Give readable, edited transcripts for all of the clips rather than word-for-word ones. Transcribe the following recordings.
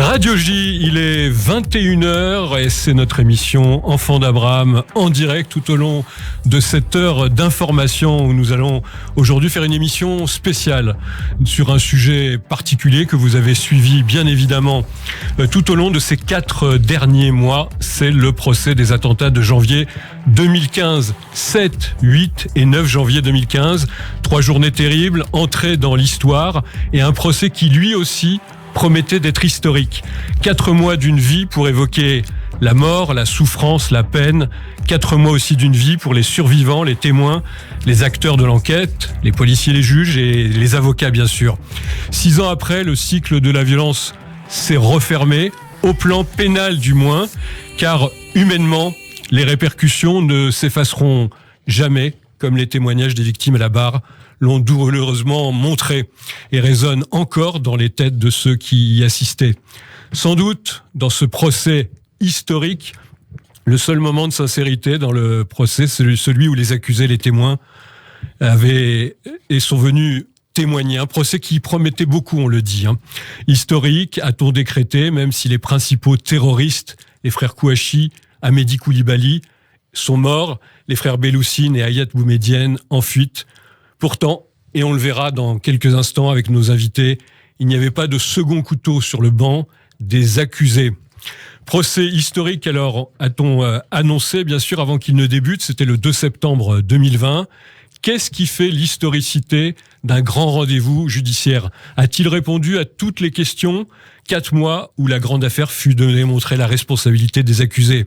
Radio J, il est 21h et c'est notre émission Enfants d'Abraham en direct tout au long de cette heure d'information où nous allons aujourd'hui faire une émission spéciale sur un sujet particulier que vous avez suivi bien évidemment tout au long de ces 4 derniers mois. C'est le procès des attentats de janvier 2015, 7, 8 et 9 janvier 2015. 3 journées terribles, entrées dans l'histoire et un procès qui lui aussi promettait d'être historique. 4 mois d'une vie pour évoquer la mort, la souffrance, la peine. 4 mois aussi d'une vie pour les survivants, les témoins, les acteurs de l'enquête, les policiers, les juges et les avocats bien sûr. 6 ans après, le cycle de la violence s'est refermé, au plan pénal du moins, car humainement, les répercussions ne s'effaceront jamais, comme les témoignages des victimes à la barre l'ont douloureusement montré et résonnent encore dans les têtes de ceux qui y assistaient. Sans doute, dans ce procès historique, le seul moment de sincérité dans le procès, c'est celui où les accusés, les témoins, sont venus témoigner. Un procès qui promettait beaucoup, on le dit. Historique, a-t-on décrété, même si les principaux terroristes, les frères Kouachi, Amédi Koulibaly, sont morts, les frères Belloussine et Hayat Boumedienne en fuite. Pourtant, et on le verra dans quelques instants avec nos invités, il n'y avait pas de second couteau sur le banc des accusés. Procès historique, alors, a-t-on annoncé, bien sûr, avant qu'il ne débute, c'était le 2 septembre 2020. Qu'est-ce qui fait l'historicité d'un grand rendez-vous judiciaire ? A-t-il répondu à toutes les questions ? 4 mois où la grande affaire fut de démontrer la responsabilité des accusés.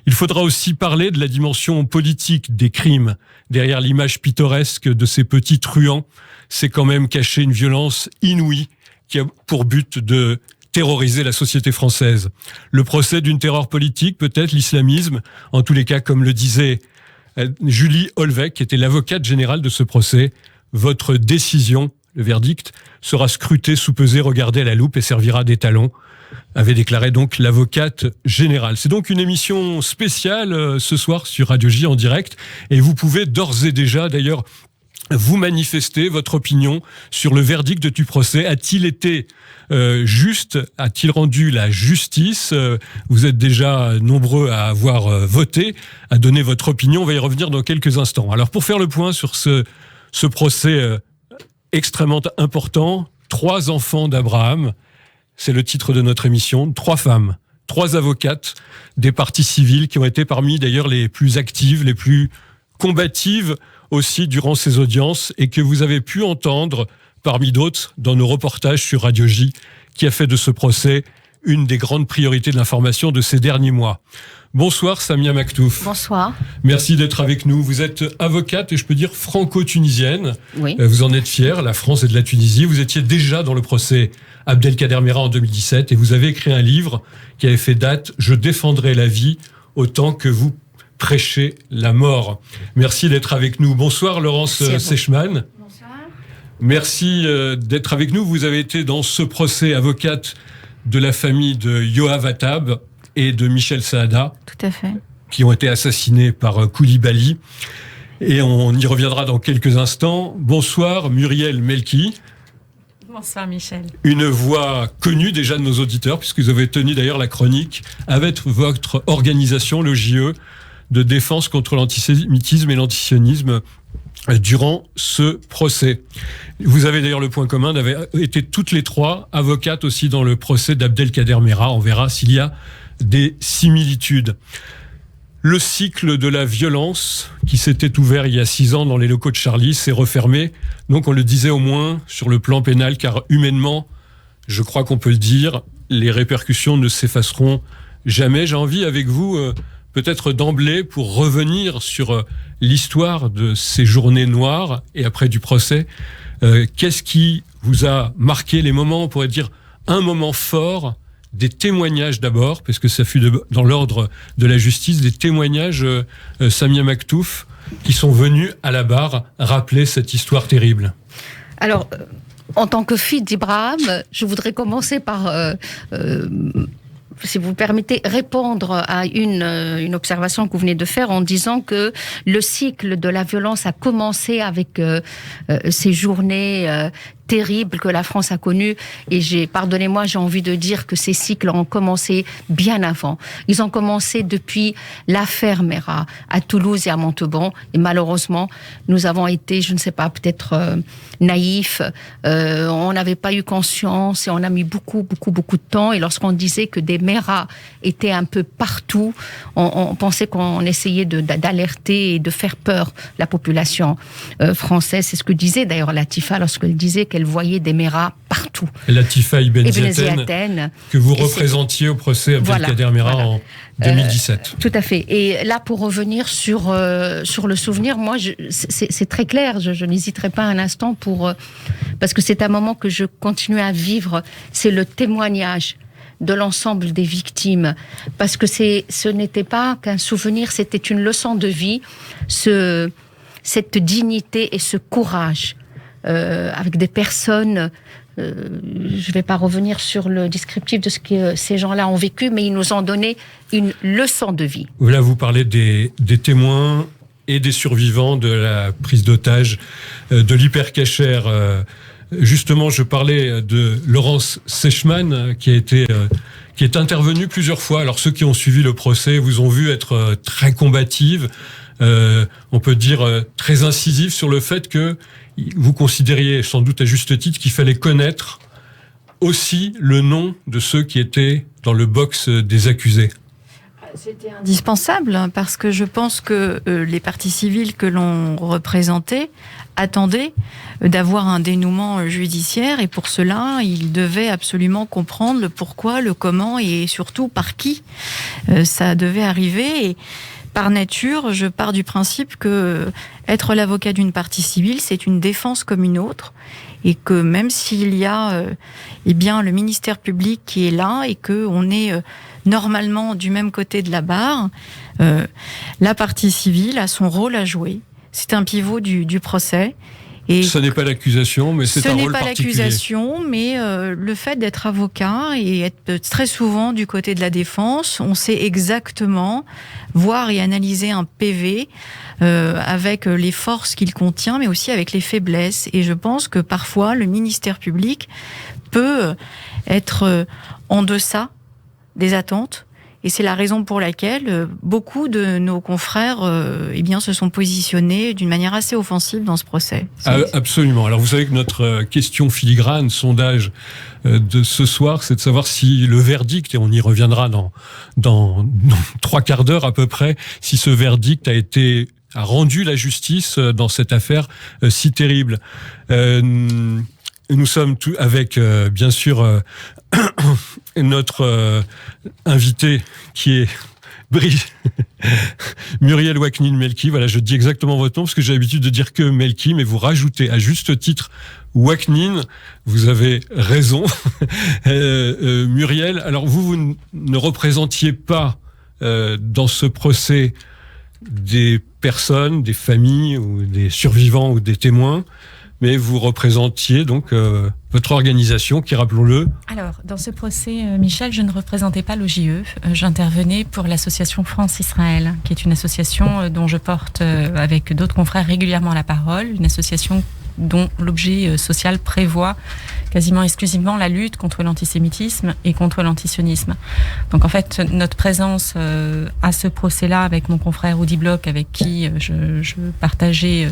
Il faudra aussi parler de la dimension politique des crimes. Derrière l'image pittoresque de ces petits truands, c'est quand même caché une violence inouïe qui a pour but de terroriser la société française. Le procès d'une terreur politique, peut-être l'islamisme, en tous les cas, comme le disait Julie Holweck, qui était l'avocate générale de ce procès. Votre décision, le verdict, sera scruté, soupesé, regardé à la loupe et servira d'étalon, avait déclaré donc l'avocate générale. C'est donc une émission spéciale ce soir sur Radio J en direct et vous pouvez d'ores et déjà d'ailleurs vous manifester votre opinion sur le verdict du procès. A-t-il été juste ? A-t-il rendu la justice ? Vous êtes déjà nombreux à avoir voté, à donner votre opinion. On va y revenir dans quelques instants. Alors pour faire le point sur ce procès extrêmement important, 3 enfants d'Abraham, c'est le titre de notre émission, 3 femmes, 3 avocates des parties civiles qui ont été parmi d'ailleurs les plus actives, les plus combatives aussi durant ces audiences et que vous avez pu entendre parmi d'autres dans nos reportages sur Radio J qui a fait de ce procès une des grandes priorités de l'information de ces derniers mois. Bonsoir Samia Maktouf. Bonsoir. Merci d'être avec nous. Vous êtes avocate et je peux dire franco-tunisienne. Oui. Vous en êtes fière, la France et de la Tunisie. Vous étiez déjà dans le procès Abdelkader Mera en 2017 et vous avez écrit un livre qui avait fait date « Je défendrai la vie autant que vous prêchez la mort ». Merci d'être avec nous. Bonsoir Laurence Seichmann. Bonsoir. Merci d'être avec nous. Vous avez été dans ce procès avocate de la famille de Yoav Attab et de Michel Saada. Tout à fait. Qui ont été assassinés par Koulibaly. Et on y reviendra dans quelques instants. Bonsoir Muriel Melki. Bonsoir Michel. Une voix connue déjà de nos auditeurs, puisque vous avez tenu d'ailleurs la chronique avec votre organisation, le JE, de défense contre l'antisémitisme et l'antisionisme durant ce procès. Vous avez d'ailleurs le point commun d'avoir été toutes les 3 avocates aussi dans le procès d'Abdelkader Mera. On verra s'il y a des similitudes. Le cycle de la violence qui s'était ouvert il y a 6 ans dans les locaux de Charlie s'est refermé. Donc on le disait au moins sur le plan pénal, car humainement, je crois qu'on peut le dire, les répercussions ne s'effaceront jamais. J'ai envie avec vous, peut-être d'emblée, pour revenir sur l'histoire de ces journées noires et après du procès, qu'est-ce qui vous a marqué, les moments, on pourrait dire, un moment fort, des témoignages d'abord, parce que ça fut dans l'ordre de la justice, des témoignages, Samia Maktouf, qui sont venus à la barre rappeler cette histoire terrible. Alors, en tant que fille d'Ibrahim, je voudrais commencer par si vous permettez, répondre à une observation que vous venez de faire en disant que le cycle de la violence a commencé avec ces journées terribles que la France a connus. Et pardonnez-moi, j'ai envie de dire que ces cycles ont commencé bien avant. Ils ont commencé depuis l'affaire Mera à Toulouse et à Montauban. Et malheureusement, nous avons été, je ne sais pas, peut-être naïfs. On n'avait pas eu conscience et on a mis beaucoup de temps. Et lorsqu'on disait que des Mera étaient un peu partout, on pensait qu'on essayait d'alerter et de faire peur la population française. C'est ce que disait d'ailleurs Latifa lorsqu'elle disait qu'elle voyait des Mera partout. Latifa Ibn Ziaten, que vous représentiez au procès Abdelkader Mera en 2017. Tout à fait. Et là, pour revenir sur le souvenir, moi, c'est très clair. Je n'hésiterai pas un instant parce que c'est un moment que je continue à vivre. C'est le témoignage de l'ensemble des victimes, parce que ce n'était pas qu'un souvenir, c'était une leçon de vie, cette dignité et ce courage, avec des personnes, je ne vais pas revenir sur le descriptif de ce que ces gens-là ont vécu, mais ils nous ont donné une leçon de vie. Là, vous parlez des témoins et des survivants de la prise d'otage de l'hypercacher. Justement, je parlais de Laurence Seichmann, qui est intervenue plusieurs fois. Alors, ceux qui ont suivi le procès vous ont vu être très combative, on peut dire très incisive sur le fait que vous considériez, sans doute à juste titre, qu'il fallait connaître aussi le nom de ceux qui étaient dans le box des accusés. C'était indispensable, parce que je pense que les parties civiles que l'on représentait attendaient d'avoir un dénouement judiciaire, et pour cela, ils devaient absolument comprendre le pourquoi, le comment et surtout par qui ça devait arriver. Et par nature, je pars du principe que être l'avocat d'une partie civile, c'est une défense comme une autre, et que même s'il y a le ministère public qui est là et qu'on est normalement du même côté de la barre, la partie civile a son rôle à jouer. C'est un pivot du procès. Et ce n'est pas l'accusation, mais c'est un rôle particulier. Ce n'est pas l'accusation, mais le fait d'être avocat et être très souvent du côté de la défense, on sait exactement voir et analyser un PV avec les forces qu'il contient, mais aussi avec les faiblesses. Et je pense que parfois, le ministère public peut être en deçà des attentes. Et c'est la raison pour laquelle beaucoup de nos confrères se sont positionnés d'une manière assez offensive dans ce procès. Absolument. Alors vous savez que notre question filigrane, sondage de ce soir, c'est de savoir si le verdict, et on y reviendra dans 3 quarts d'heure à peu près, si ce verdict a rendu la justice dans cette affaire si terrible. Nous sommes avec, bien sûr, notre invité qui est Muriel Ouaknine-Melki. Voilà, je dis exactement votre nom parce que j'ai l'habitude de dire que Melki, mais vous rajoutez à juste titre Ouaknine. Vous avez raison. Muriel, alors vous ne représentiez pas dans ce procès des personnes, des familles ou des survivants ou des témoins, mais vous représentiez donc votre organisation qui, rappelons-le... Alors, dans ce procès, Michel, je ne représentais pas l'OJE. J'intervenais pour l'association France-Israël, qui est une association dont je porte avec d'autres confrères régulièrement la parole, une association dont l'objet social prévoit quasiment exclusivement la lutte contre l'antisémitisme et contre l'antisionisme. Donc en fait, notre présence à ce procès-là avec mon confrère Audi Bloch, avec qui je partageais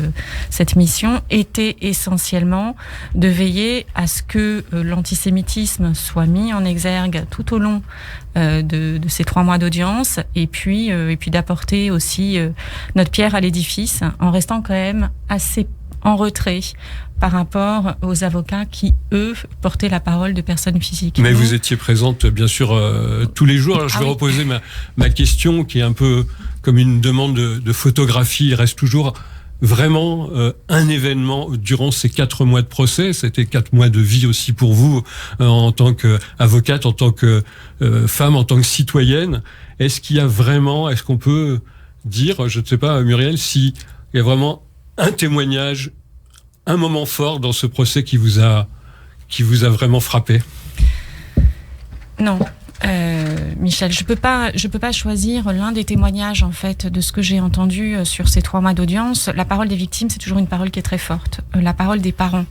cette mission, était essentiellement de veiller à ce que l'antisémitisme soit mis en exergue tout au long de ces 3 mois d'audience, et puis d'apporter aussi notre pierre à l'édifice, en restant quand même assez en retrait par rapport aux avocats qui, eux, portaient la parole de personnes physiques. Mais vous étiez présente, bien sûr, tous les jours. Alors, je vais reposer ma question, qui est un peu comme une demande de photographie. Il reste toujours vraiment un événement durant ces 4 mois de procès. C'était 4 mois de vie aussi pour vous, en tant qu'avocate, en tant que femme, en tant que citoyenne. Est-ce qu'on peut dire, je ne sais pas, Muriel, s'il y a vraiment un témoignage, un moment fort dans ce procès qui vous a vraiment frappé? Non, Michel, je peux pas choisir l'un des témoignages en fait de ce que j'ai entendu sur ces 3 mois d'audience. La parole des victimes, c'est toujours une parole qui est très forte. La parole des parents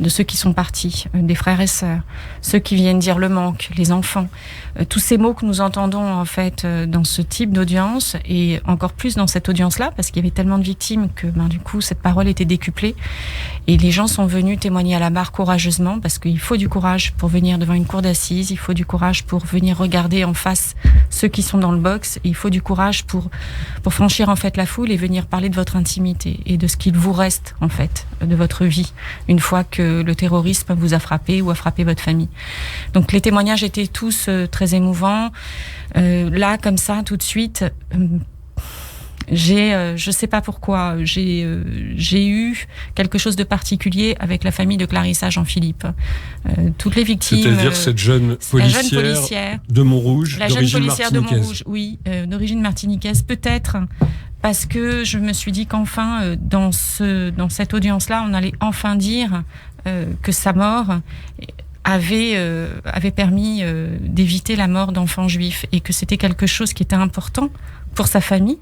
de ceux qui sont partis, des frères et sœurs, ceux qui viennent dire le manque, les enfants, tous ces mots que nous entendons en fait dans ce type d'audience, et encore plus dans cette audience-là, parce qu'il y avait tellement de victimes que du coup cette parole était décuplée, et les gens sont venus témoigner à la barre courageusement, parce qu'il faut du courage pour venir devant une cour d'assises, il faut du courage pour venir regarder en face ceux qui sont dans le box, et il faut du courage pour franchir en fait la foule et venir parler de votre intimité et de ce qu'il vous reste en fait de votre vie une fois que le terrorisme vous a frappé ou a frappé votre famille. Donc les témoignages étaient tous très émouvants. Là comme ça tout de suite, je sais pas pourquoi, j'ai eu quelque chose de particulier avec la famille de Clarissa Jean-Philippe. Toutes les victimes. C'est-à-dire cette jeune policière de Montrouge, la jeune policière de Montrouge, oui, d'origine martiniquaise, peut-être. Parce que je me suis dit qu'enfin, dans cette audience-là, on allait enfin dire que sa mort avait permis d'éviter la mort d'enfants juifs, et que c'était quelque chose qui était important pour sa famille.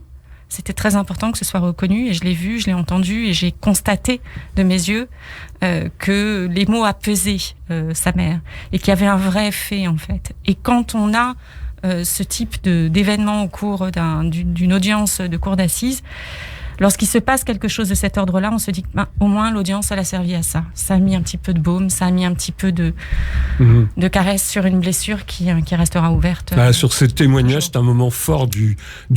C'était très important que ce soit reconnu, et je l'ai vu, je l'ai entendu, et j'ai constaté de mes yeux que les mots apaisaient sa mère, et qu'il y avait un vrai effet en fait. Et quand on a ce type d'événement au cours d'une audience de cour d'assises, lorsqu'il se passe quelque chose de cet ordre-là, on se dit que au moins l'audience, elle a servi à ça. Ça a mis un petit peu de baume, ça a mis un petit peu de caresse sur une blessure qui restera ouverte. Sur ces témoignages, c'est un moment fort du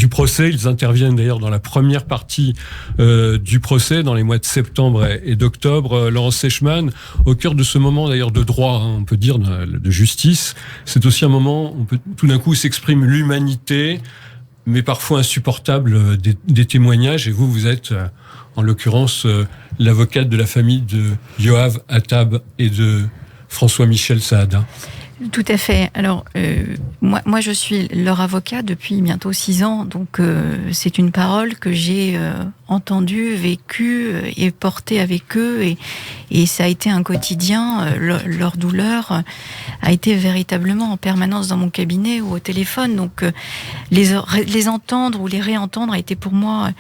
procès. Ils interviennent d'ailleurs dans la première partie du procès, dans les mois de septembre et d'octobre. Laurence Seichmann, au cœur de ce moment d'ailleurs de droit, on peut dire, de justice, c'est aussi un moment où tout d'un coup s'exprime l'humanité, mais parfois insupportable des témoignages. Et vous êtes, en l'occurrence, l'avocate de la famille de Yoav Attab et de François-Michel Saada. Tout à fait. Alors, moi, je suis leur avocat depuis bientôt 6 ans, donc c'est une parole que j'ai entendue, vécue et portée avec eux, et ça a été un quotidien. Leur douleur a été véritablement en permanence dans mon cabinet ou au téléphone, donc les entendre ou les réentendre a été pour moi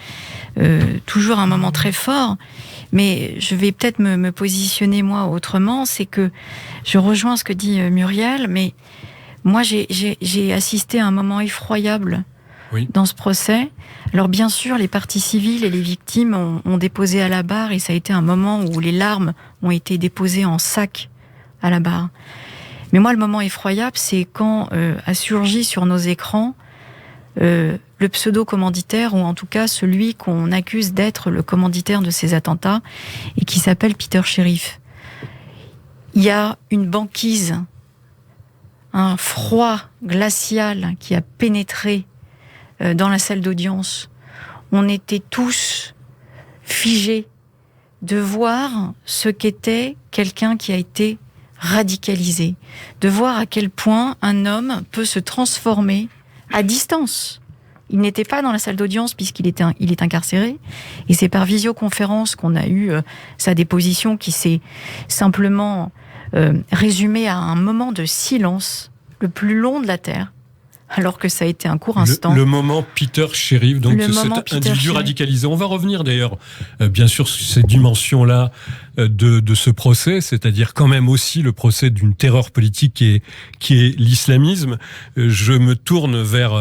toujours un moment très fort. Mais je vais peut-être me positionner moi autrement, c'est que je rejoins ce que dit Muriel, mais moi j'ai assisté à un moment effroyable dans ce procès. Alors bien sûr, les parties civiles et les victimes ont déposé à la barre, et ça a été un moment où les larmes ont été déposées en sac à la barre. Mais moi, le moment effroyable, c'est quand a surgi sur nos écrans le pseudo-commanditaire, ou en tout cas celui qu'on accuse d'être le commanditaire de ces attentats, et qui s'appelle Peter Sherif. Il y a une banquise, un froid glacial qui a pénétré dans la salle d'audience. On était tous figés de voir ce qu'était quelqu'un qui a été radicalisé, de voir à quel point un homme peut se transformer à distance. Il n'était pas dans la salle d'audience puisqu'il est incarcéré, et c'est par visioconférence qu'on a eu sa déposition, qui s'est simplement résumée à un moment de silence le plus long de la Terre, alors que ça a été un court instant. Le moment Peter Sherif, donc cet individu radicalisé. On va revenir d'ailleurs, bien sûr, sur ces dimensions-là de ce procès, c'est-à-dire quand même aussi le procès d'une terreur politique qui est l'islamisme. Je me tourne vers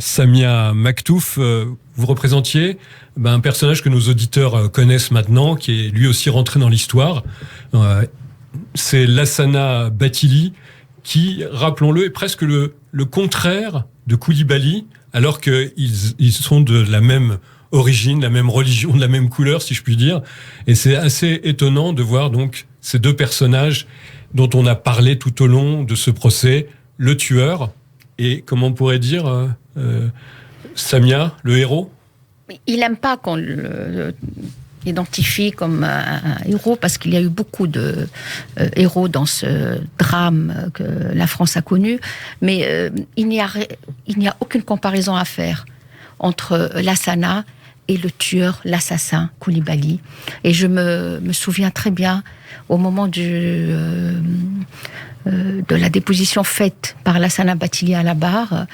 Samia Maktouf. Vous représentiez un personnage que nos auditeurs connaissent maintenant, qui est lui aussi rentré dans l'histoire. C'est Lassana Bathily, qui, rappelons-le, est presque le contraire de Koulibaly, alors qu'ils sont de la même origine, la même religion, de la même couleur, si je puis dire. Et c'est assez étonnant de voir donc ces deux personnages dont on a parlé tout au long de ce procès, le tueur et, comment on pourrait dire, Samia, le héros. Il n'aime pas qu'on identifie comme un héros, parce qu'il y a eu beaucoup de héros dans ce drame que la France a connu, mais il n'y a aucune comparaison à faire entre Lassana et le tueur, l'assassin Koulibaly. Et je me souviens très bien, au moment de la déposition faite par Lassana Bathily à la barre,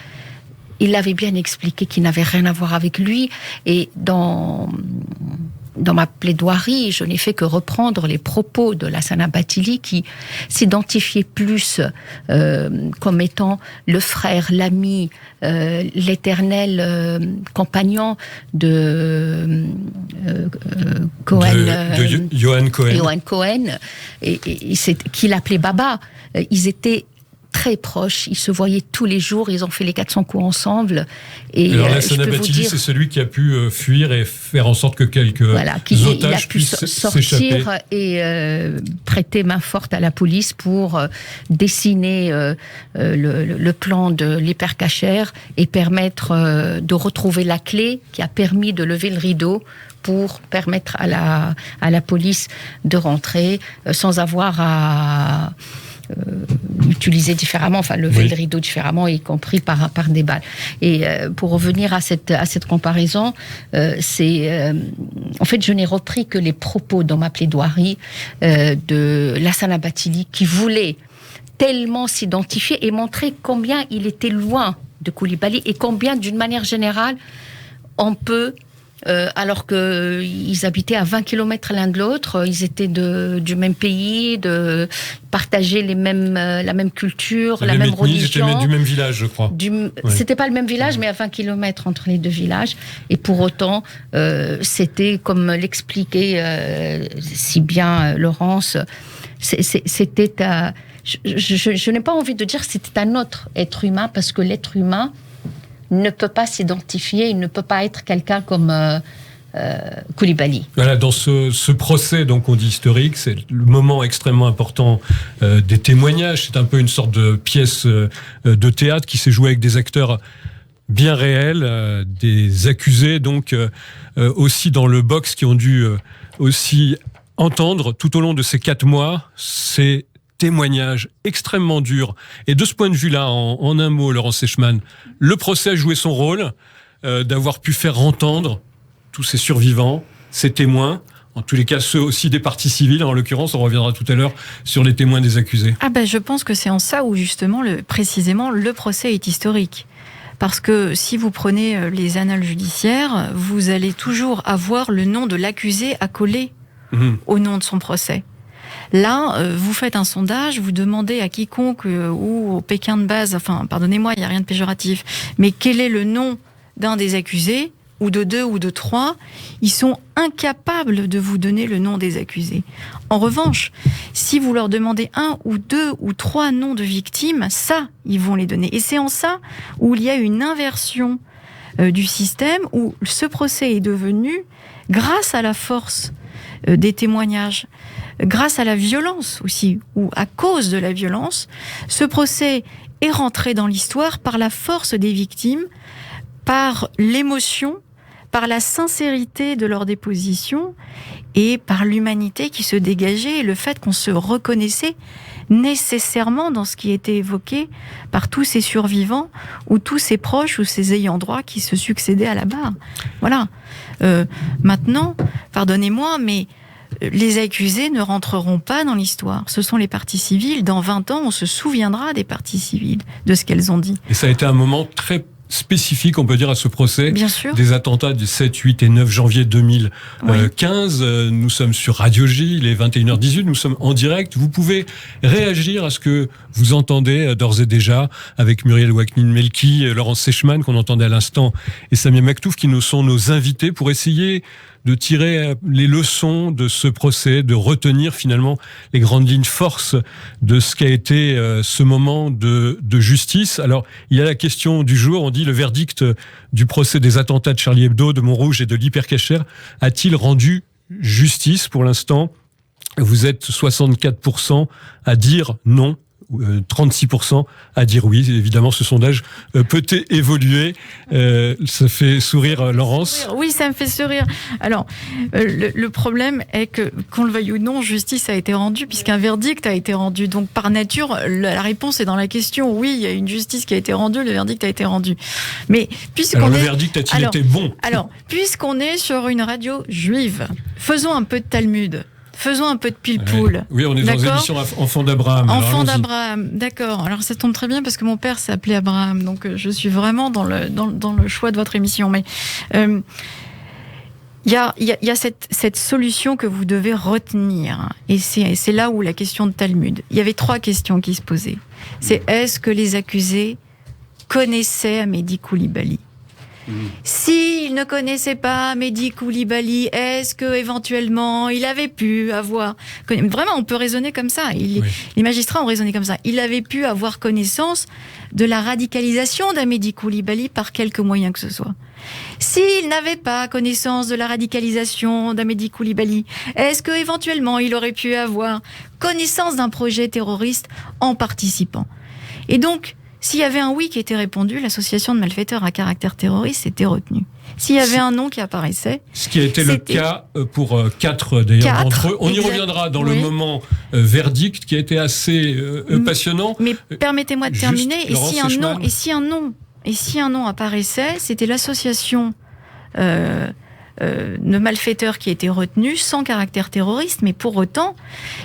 il avait bien expliqué qu'il n'avait rien à voir avec lui, et dans dans ma plaidoirie, je n'ai fait que reprendre les propos de Lassana Bathily qui s'identifiait plus comme étant le frère, l'ami, l'éternel compagnon de Cohen. De Johan Cohen. Johan Cohen, et qu'il appelait Baba. Ils étaient très proches, ils se voyaient tous les jours, ils ont fait les 400 coups ensemble. Et alors Lassana Bathily, c'est celui qui a pu fuir et faire en sorte que quelques otages puissent sortir et prêter main forte à la police pour dessiner le plan de l'hypercachère et permettre de retrouver la clé qui a permis de lever le rideau pour permettre à la police de rentrer sans avoir à utiliser différemment, enfin lever le rideau différemment, y compris par des balles. Et pour revenir à cette comparaison, en fait, je n'ai repris que les propos dans ma plaidoirie de Lassana Bathily qui voulait tellement s'identifier et montrer combien il était loin de Koulibaly et combien, d'une manière générale, on peut... alors qu'ils habitaient à 20 km l'un de l'autre, ils étaient du même pays, partageaient la même culture, la même religion. Ils étaient du même village, je crois. C'était pas le même village, mais à 20 km entre les deux villages. Et pour autant, c'était, comme l'expliquait si bien Laurence, c'était... je n'ai pas envie de dire que c'était un autre être humain, parce que l'être humain ne peut pas s'identifier, il ne peut pas être quelqu'un comme Koulibaly. Voilà, dans ce procès, donc on dit historique, c'est le moment extrêmement important des témoignages. C'est un peu une sorte de pièce de théâtre qui s'est jouée avec des acteurs bien réels, des accusés, donc aussi dans le box, qui ont dû aussi entendre tout au long de ces 4 mois ces témoignage extrêmement dur. Et de ce point de vue-là, en un mot, Laurence Seichmann, le procès a joué son rôle d'avoir pu faire entendre tous ces survivants, ces témoins, en tous les cas ceux aussi des parties civiles, en l'occurrence, on reviendra tout à l'heure sur les témoins des accusés. Je pense que c'est en ça où justement, précisément, le procès est historique. Parce que si vous prenez les annales judiciaires, vous allez toujours avoir le nom de l'accusé accolé au nom de son procès. Là, vous faites un sondage, vous demandez à quiconque ou au Pékin de base, enfin, pardonnez-moi, il n'y a rien de péjoratif, mais quel est le nom d'un des accusés, ou de 2 ou de 3, ils sont incapables de vous donner le nom des accusés. En revanche, si vous leur demandez 1 ou 2 ou 3 noms de victimes, ça, ils vont les donner. Et c'est en ça où il y a une inversion du système, où ce procès est devenu, grâce à la force des témoignages, grâce à la violence aussi, ou à cause de la violence, ce procès est rentré dans l'histoire par la force des victimes, par l'émotion, par la sincérité de leur déposition et par l'humanité qui se dégageait et le fait qu'on se reconnaissait nécessairement dans ce qui était évoqué par tous ces survivants ou tous ces proches ou ces ayants droit qui se succédaient à la barre. Voilà. Maintenant, pardonnez-moi, mais les accusés ne rentreront pas dans l'histoire. Ce sont les parties civiles. Dans 20 ans, on se souviendra des parties civiles, de ce qu'elles ont dit. Et ça a été un moment très spécifique, on peut dire, à ce procès. Bien sûr. Des attentats du 7, 8 et 9 janvier 2015. Oui. Nous sommes sur Radio J, il est 21h18, nous sommes en direct. Vous pouvez réagir à ce que vous entendez d'ores et déjà avec Muriel Ouaknin-Melki, Laurence Seichmann, qu'on entendait à l'instant, et Samia Maktouf, qui nous sont nos invités pour essayer de tirer les leçons de ce procès, de retenir finalement les grandes lignes forces de ce qu'a été ce moment de justice. Alors, il y a la question du jour, on dit le verdict du procès des attentats de Charlie Hebdo, de Montrouge et de l'hypercachère a-t-il rendu justice? Pour l'instant, vous êtes 64% à dire non, 36% à dire oui. Évidemment, ce sondage peut évoluer. Ça fait sourire Laurence. Oui, ça me fait sourire. Alors, le problème est que, qu'on le veuille ou non, justice a été rendue, puisqu'un verdict a été rendu. Donc, par nature, la réponse est dans la question. Oui, il y a une justice qui a été rendue, le verdict a été rendu. Mais alors, le verdict a-t-il été bon? Alors, puisqu'on est sur une radio juive, faisons un peu de Talmud. Faisons un peu de pile-poule. Oui, on est dans l'émission Enfant d'Abraham. Enfant d'Abraham, d'accord. Alors ça tombe très bien parce que mon père s'appelait Abraham, donc je suis vraiment dans le choix de votre émission. Mais Il y a cette solution que vous devez retenir. Et c'est là où la question de Talmud. Il y avait 3 questions qui se posaient. C'est est-ce que les accusés connaissaient Hamedi Coulibaly ? S'il ne connaissait pas Hamedi Coulibaly, est-ce que éventuellement il avait pu avoir... Vraiment, on peut raisonner comme ça. Les magistrats ont raisonné comme ça. Il avait pu avoir connaissance de la radicalisation d'Hamedi Coulibaly par quelque moyen que ce soit. S'il n'avait pas connaissance de la radicalisation d'Hamedi Coulibaly, est-ce que éventuellement il aurait pu avoir connaissance d'un projet terroriste en participant ? Et donc, s'il y avait un oui qui était répondu, l'association de malfaiteurs à caractère terroriste était retenue. S'il y avait un non qui apparaissait... Ce qui a été le cas pour 4 d'ailleurs d'entre eux. On y reviendra dans le moment verdict qui a été assez passionnant. Mais permettez-moi de terminer. Et si un non apparaissait, c'était l'association de malfaiteurs qui était retenue sans caractère terroriste. Mais pour autant,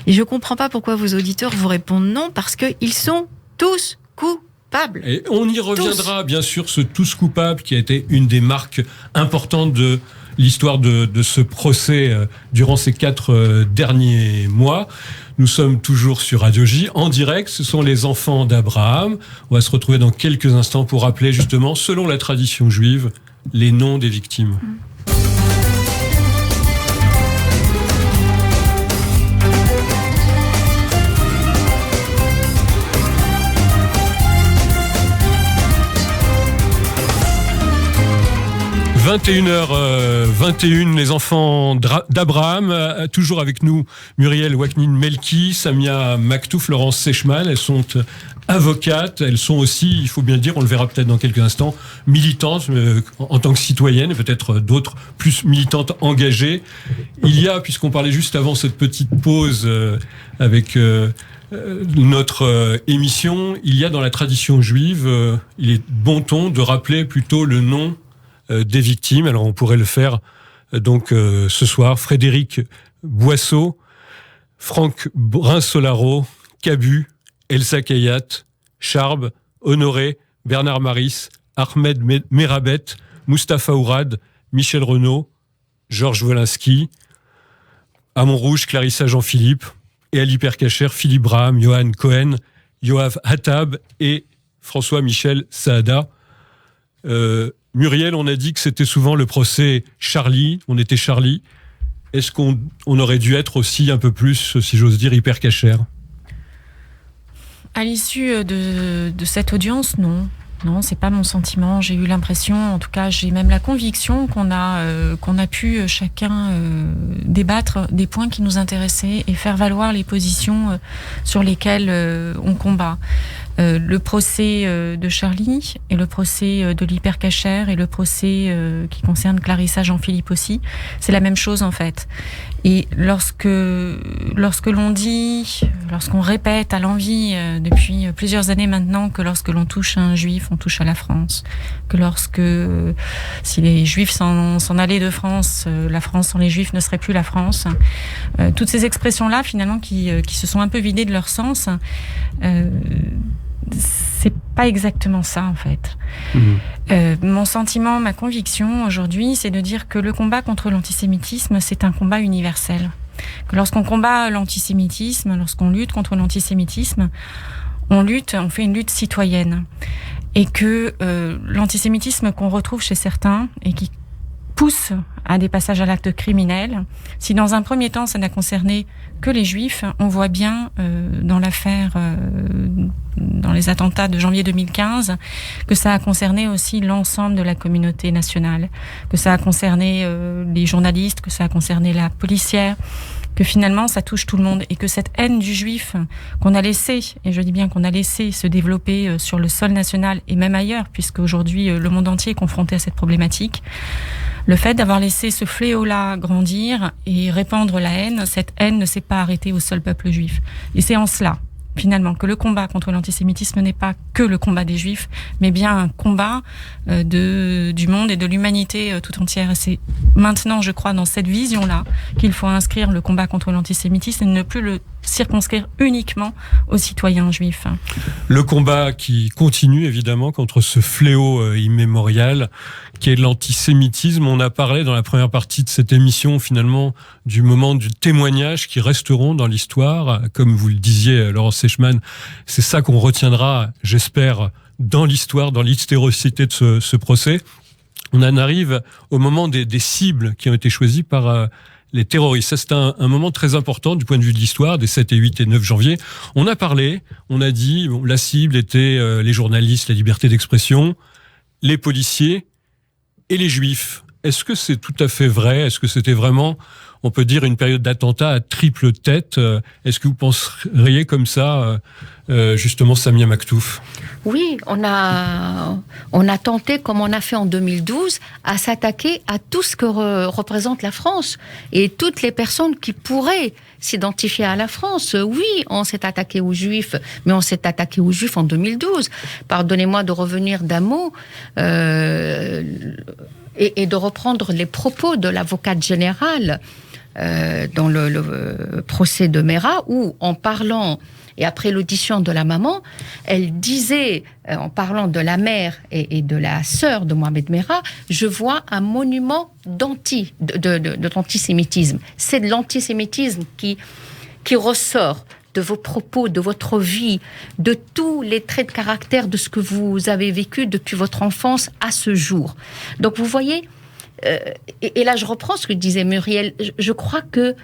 et je ne comprends pas pourquoi vos auditeurs vous répondent non, parce qu'ils sont tous coupables. Et on y reviendra, bien sûr, ce tous coupables qui a été une des marques importantes de l'histoire de ce procès durant ces 4 derniers mois. Nous sommes toujours sur Radio J, en direct. Ce sont les enfants d'Abraham. On va se retrouver dans quelques instants pour rappeler justement, selon la tradition juive, les noms des victimes. 21h21, les enfants d'Abraham, toujours avec nous Muriel Waknin-Melki, Samia Maktouf, Florence Sechman. Elles sont avocates, elles sont aussi, il faut bien le dire, on le verra peut-être dans quelques instants, militantes en tant que citoyennes, et peut-être d'autres plus militantes engagées. Il y a, puisqu'on parlait juste avant cette petite pause avec notre émission, il y a dans la tradition juive, il est bon ton de rappeler plutôt le nom des victimes. Alors on pourrait le faire donc ce soir. Frédéric Boisseau, Franck Brinsolaro, Cabu, Elsa Kayat, Charb, Honoré, Bernard Maris, Ahmed Merabet, Mustapha Ourad, Michel Renaud, Georges Wolinski, à Montrouge, Clarissa Jean-Philippe, et Ali Percacher, Philippe Braham, Johan Cohen, Yoav Hattab et François-Michel Saada. Muriel, on a dit que c'était souvent le procès Charlie, on était Charlie. Est-ce qu'on aurait dû être aussi un peu plus, si j'ose dire, hyper cachère ? À l'issue de cette audience, non. Non, c'est pas mon sentiment. J'ai eu l'impression, en tout cas, j'ai même la conviction qu'on a pu chacun débattre des points qui nous intéressaient et faire valoir les positions sur lesquelles on combat. Le procès de Charlie et le procès de l'hypercachère et le procès qui concerne Clarissa Jean-Philippe aussi, c'est la même chose en fait. Et lorsque l'on dit, lorsqu'on répète à l'envi depuis plusieurs années maintenant que lorsque l'on touche à un juif, on touche à la France, que si les juifs s'en allaient de France, la France sans les juifs ne serait plus la France. Toutes ces expressions-là finalement qui se sont un peu vidées de leur sens, c'est pas exactement ça en fait. Mon sentiment, ma conviction aujourd'hui, c'est de dire que le combat contre l'antisémitisme, c'est un combat universel. Que lorsqu'on combat l'antisémitisme, lorsqu'on lutte contre l'antisémitisme, on fait une lutte citoyenne. Et que l'antisémitisme qu'on retrouve chez certains et qui pousse à des passages à l'acte criminel, si dans un premier temps ça n'a concerné que les juifs, on voit bien dans l'affaire, dans les attentats de janvier 2015, que ça a concerné aussi l'ensemble de la communauté nationale, que ça a concerné les journalistes, que ça a concerné la policière, que finalement ça touche tout le monde et que cette haine du juif qu'on a laissé, et je dis bien qu'on a laissé se développer sur le sol national et même ailleurs, puisque aujourd'hui le monde entier est confronté à cette problématique, le fait d'avoir laissé ce fléau-là grandir et répandre la haine, cette haine ne s'est pas arrêtée au seul peuple juif. Et c'est en cela, finalement, que le combat contre l'antisémitisme n'est pas que le combat des juifs, mais bien un combat du monde et de l'humanité tout entière. Et c'est maintenant, je crois, dans cette vision-là qu'il faut inscrire le combat contre l'antisémitisme et ne plus le circonscrire uniquement aux citoyens juifs. Le combat qui continue évidemment contre ce fléau immémorial qui est l'antisémitisme. On a parlé dans la première partie de cette émission finalement du moment du témoignage qui resteront dans l'histoire. Comme vous le disiez, Laurence Seichmann, c'est ça qu'on retiendra, j'espère, dans l'histoire, dans l'histéricité de ce procès. On en arrive au moment des cibles qui ont été choisies par les terroristes. Ça, c'est un moment très important du point de vue de l'histoire, des 7 et 8 et 9 janvier. On a parlé, on a dit, la cible était les journalistes, la liberté d'expression, les policiers et les juifs. Est-ce que c'est tout à fait vrai ? Est-ce que c'était vraiment, on peut dire, une période d'attentat à triple tête ? Est-ce que vous penseriez comme ça, justement, Samia Maktouf ? Oui, on a tenté, comme on a fait en 2012, à s'attaquer à tout ce que représente la France et toutes les personnes qui pourraient s'identifier à la France. Oui, on s'est attaqué aux Juifs, mais on s'est attaqué aux Juifs en 2012. Pardonnez-moi de revenir d'un mot et de reprendre les propos de l'avocate générale dans le procès de Mera, où, en parlant, et après l'audition de la maman, elle disait, en parlant de la mère et de la sœur de Mohamed Merah, je vois un monument d'antisémitisme. C'est de l'antisémitisme qui ressort de vos propos, de votre vie, de tous les traits de caractère de ce que vous avez vécu depuis votre enfance à ce jour. Donc vous voyez, et là je reprends ce que disait Muriel, je crois que,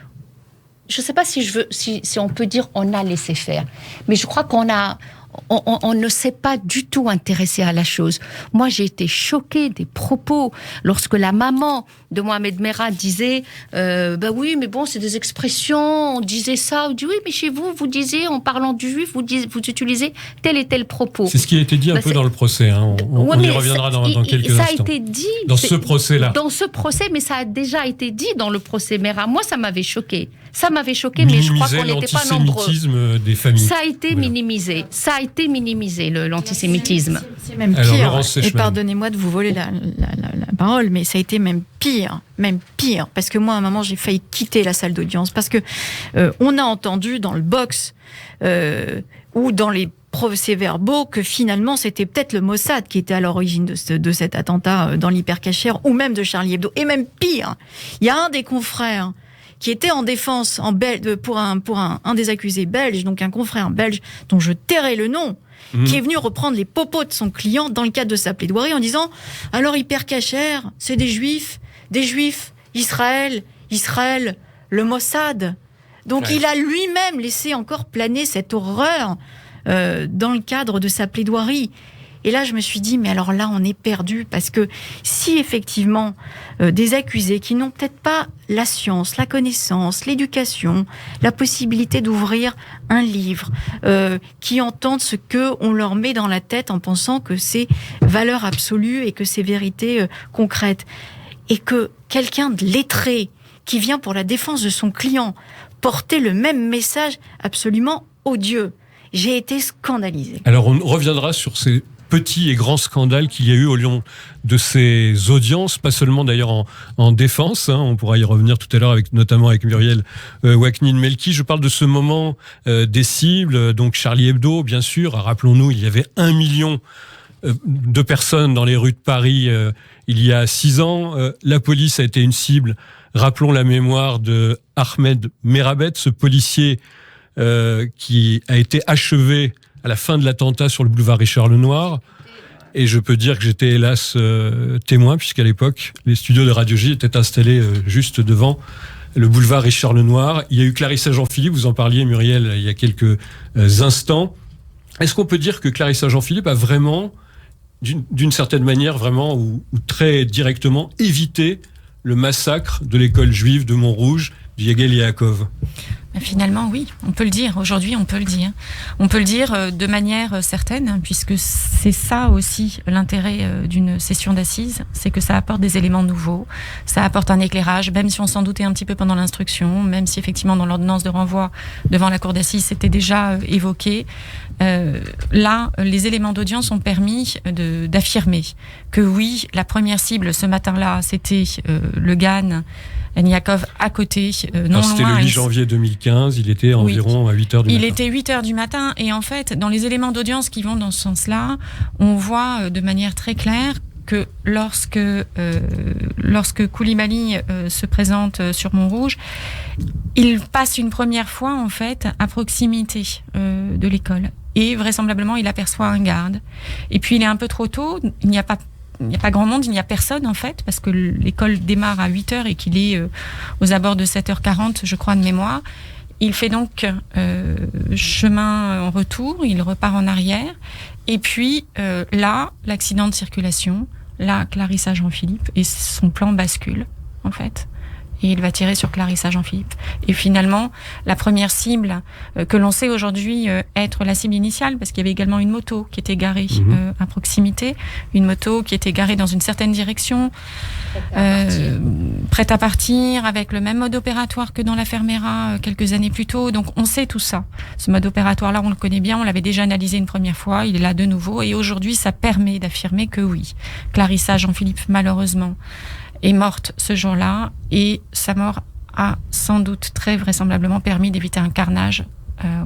je ne sais pas si on peut dire on a laissé faire, mais je crois qu'on ne s'est pas du tout intéressé à la chose. Moi, j'ai été choquée des propos lorsque la maman de Mohamed Merah disait oui, mais bon, c'est des expressions, on disait ça, on dit oui, mais chez vous, vous disiez, en parlant du juif, vous utilisez tel et tel propos. C'est ce qui a été dit un peu dans le procès, hein. On y reviendra dans quelques instants. Ça a été dit dans ce procès-là. Dans ce procès, mais ça a déjà été dit dans le procès Merah. Moi, ça m'avait choquée. Ça m'avait choqué, mais je crois qu'on n'était pas nombreux. L'antisémitisme des familles. Ça a été minimisé. Ça a été minimisé, l'antisémitisme. C'est même pire. Alors, et pardonnez-moi de vous voler la parole, mais ça a été même pire, parce que moi, à un moment, j'ai failli quitter la salle d'audience, parce que on a entendu dans le box ou dans les procès-verbaux que finalement, c'était peut-être le Mossad qui était à l'origine de cet attentat dans l'hypercachère, ou même de Charlie Hebdo. Et même pire, il y a un des confrères qui était en défense pour un des accusés belges, donc un confrère belge dont je tairai le nom, qui est venu reprendre les propos de son client dans le cadre de sa plaidoirie en disant « Alors, hypercachère, c'est des juifs, Israël, le Mossad ». Donc il a lui-même laissé encore planer cette horreur dans le cadre de sa plaidoirie. Et là, je me suis dit, mais alors là, on est perdu, parce que si effectivement des accusés qui n'ont peut-être pas la science, la connaissance, l'éducation, la possibilité d'ouvrir un livre, qui entendent ce qu'on leur met dans la tête en pensant que c'est valeur absolue et que c'est vérité concrète, et que quelqu'un de lettré qui vient pour la défense de son client porter le même message absolument odieux, j'ai été scandalisée. Alors on reviendra sur ces petits et grands scandales qu'il y a eu au long de ces audiences, pas seulement d'ailleurs en défense, hein, on pourra y revenir tout à l'heure notamment avec Muriel Waknin-Melki. Je parle de ce moment des cibles, donc Charlie Hebdo, bien sûr. Rappelons-nous, il y avait 1 million de personnes dans les rues de Paris il y a 6 ans. La police a été une cible. Rappelons la mémoire de Ahmed Merabet, ce policier qui a été achevé à la fin de l'attentat sur le boulevard Richard-Lenoir. Et je peux dire que j'étais hélas témoin, puisqu'à l'époque, les studios de Radio J étaient installés juste devant le boulevard Richard-Lenoir. Il y a eu Clarissa Jean-Philippe, vous en parliez, Muriel, il y a quelques instants. Est-ce qu'on peut dire que Clarissa Jean-Philippe a vraiment, d'une certaine manière, vraiment, ou très directement, évité le massacre de l'école juive de Montrouge, du Yagel Yaakov? Finalement, oui, on peut le dire. Aujourd'hui, on peut le dire. On peut le dire de manière certaine, puisque c'est ça aussi l'intérêt d'une session d'assises, c'est que ça apporte des éléments nouveaux, ça apporte un éclairage, même si on s'en doutait un petit peu pendant l'instruction, même si effectivement dans l'ordonnance de renvoi devant la cour d'assises c'était déjà évoqué. Là, les éléments d'audience ont permis d'affirmer que oui, la première cible ce matin-là, c'était le GAN Yaakov à côté, non loin. C'était le 8 janvier 2015. 2015, il était environ à 8h du matin. Il était 8h du matin, et en fait, dans les éléments d'audience qui vont dans ce sens-là, on voit de manière très claire que lorsque Koulibaly se présente sur Montrouge, il passe une première fois en fait à proximité de l'école, et vraisemblablement il aperçoit un garde. Et puis il est un peu trop tôt, il n'y a pas grand monde, il n'y a personne en fait, parce que l'école démarre à 8h et qu'il est aux abords de 7h40, je crois, de mémoire. Il fait donc chemin en retour, il repart en arrière. Et puis là, l'accident de circulation, là, Clarissa Jean-Philippe, et son plan bascule, en fait. Et il va tirer sur Clarissa Jean-Philippe. Et finalement, la première cible que l'on sait aujourd'hui être la cible initiale, parce qu'il y avait également une moto qui était garée à proximité, une moto qui était garée dans une certaine direction, prête à partir, avec le même mode opératoire que dans la Fermera quelques années plus tôt. Donc on sait tout ça. Ce mode opératoire-là, on le connaît bien, on l'avait déjà analysé une première fois, il est là de nouveau, et aujourd'hui, ça permet d'affirmer que oui, Clarissa Jean-Philippe, malheureusement, est morte ce jour-là, et sa mort a sans doute très vraisemblablement permis d'éviter un carnage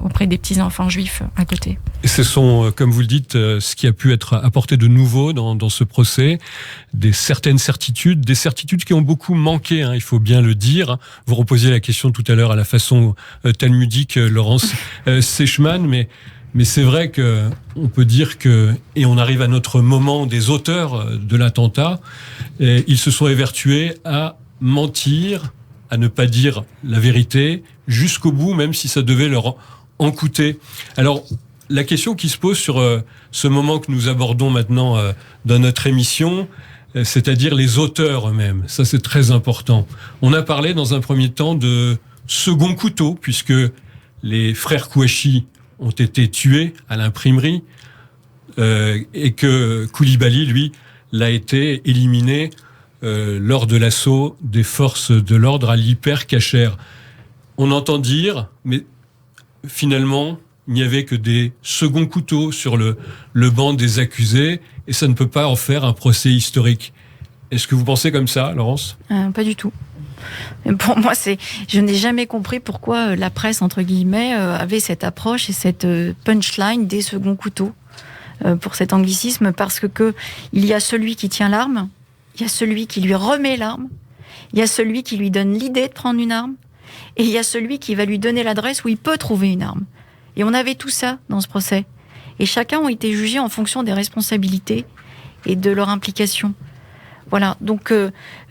auprès des petits-enfants juifs à côté. Et ce sont, comme vous le dites, ce qui a pu être apporté de nouveau dans ce procès, certaines certitudes, des certitudes qui ont beaucoup manqué, il faut bien le dire. Vous reposiez la question tout à l'heure à la façon talmudique, Laurence Seichmann, mais c'est vrai que on peut dire que, et on arrive à notre moment des auteurs de l'attentat, ils se sont évertués à mentir, à ne pas dire la vérité jusqu'au bout, même si ça devait leur en coûter. Alors, la question qui se pose sur ce moment que nous abordons maintenant dans notre émission, c'est-à-dire les auteurs eux-mêmes, ça c'est très important. On a parlé dans un premier temps de second couteau, puisque les frères Kouachi ont été tués à l'imprimerie, et que Koulibaly, lui, l'a été éliminé lors de l'assaut des forces de l'ordre à l'Hyper-Cacher. On entend dire, mais finalement, il n'y avait que des seconds couteaux sur le banc des accusés, et ça ne peut pas en faire un procès historique. Est-ce que vous pensez comme ça, Laurence ? Pas du tout. Pour moi, je n'ai jamais compris pourquoi la presse, entre guillemets, avait cette approche et cette punchline des seconds couteaux pour cet anglicisme, parce que il y a celui qui tient l'arme, il y a celui qui lui remet l'arme, il y a celui qui lui donne l'idée de prendre une arme, et il y a celui qui va lui donner l'adresse où il peut trouver une arme. Et on avait tout ça dans ce procès. Et chacun a été jugé en fonction des responsabilités et de leur implication. Voilà, donc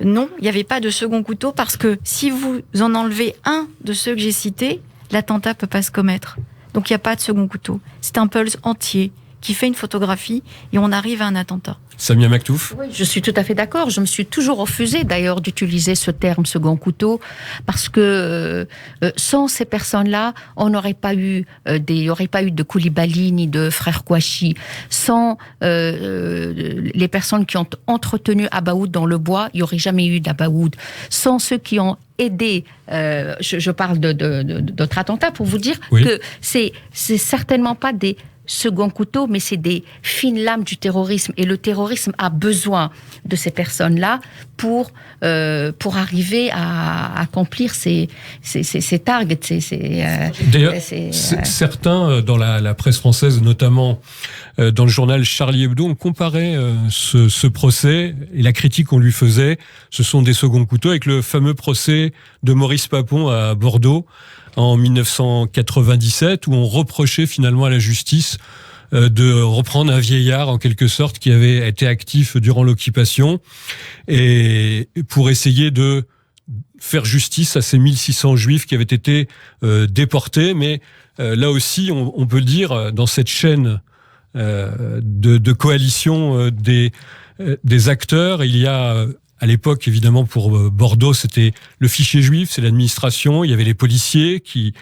non, il n'y avait pas de second couteau, parce que si vous en enlevez un de ceux que j'ai cités, l'attentat ne peut pas se commettre. Donc il n'y a pas de second couteau. C'est un pulse entier qui fait une photographie et on arrive à un attentat. Samia Maktouf ? Oui, je suis tout à fait d'accord. Je me suis toujours refusée d'ailleurs d'utiliser ce terme second couteau, parce que sans ces personnes-là, on n'aurait pas eu il n'y aurait pas eu de Koulibaly ni de frère Kouachi. Sans les personnes qui ont entretenu Abaoud dans le bois, il n'y aurait jamais eu d'Abaoud. Sans ceux qui ont aidé, je parle d'autres attentats pour vous dire que c'est certainement pas des second couteau, mais c'est des fines lames du terrorisme, et le terrorisme a besoin de ces personnes-là pour arriver à accomplir ses targets. D'ailleurs, certains dans la presse française, notamment dans le journal Charlie Hebdo, ont comparé ce procès et la critique qu'on lui faisait. Ce sont des seconds couteaux avec le fameux procès de Maurice Papon à Bordeaux en 1997, où on reprochait finalement à la justice de reprendre un vieillard, en quelque sorte, qui avait été actif durant l'occupation, et pour essayer de faire justice à ces 1600 juifs qui avaient été déportés. Mais là aussi, on peut le dire, dans cette chaîne de coalition des acteurs, il y a... À l'époque, évidemment, pour Bordeaux, c'était le fichier juif, c'est l'administration, il y avait les policiers qui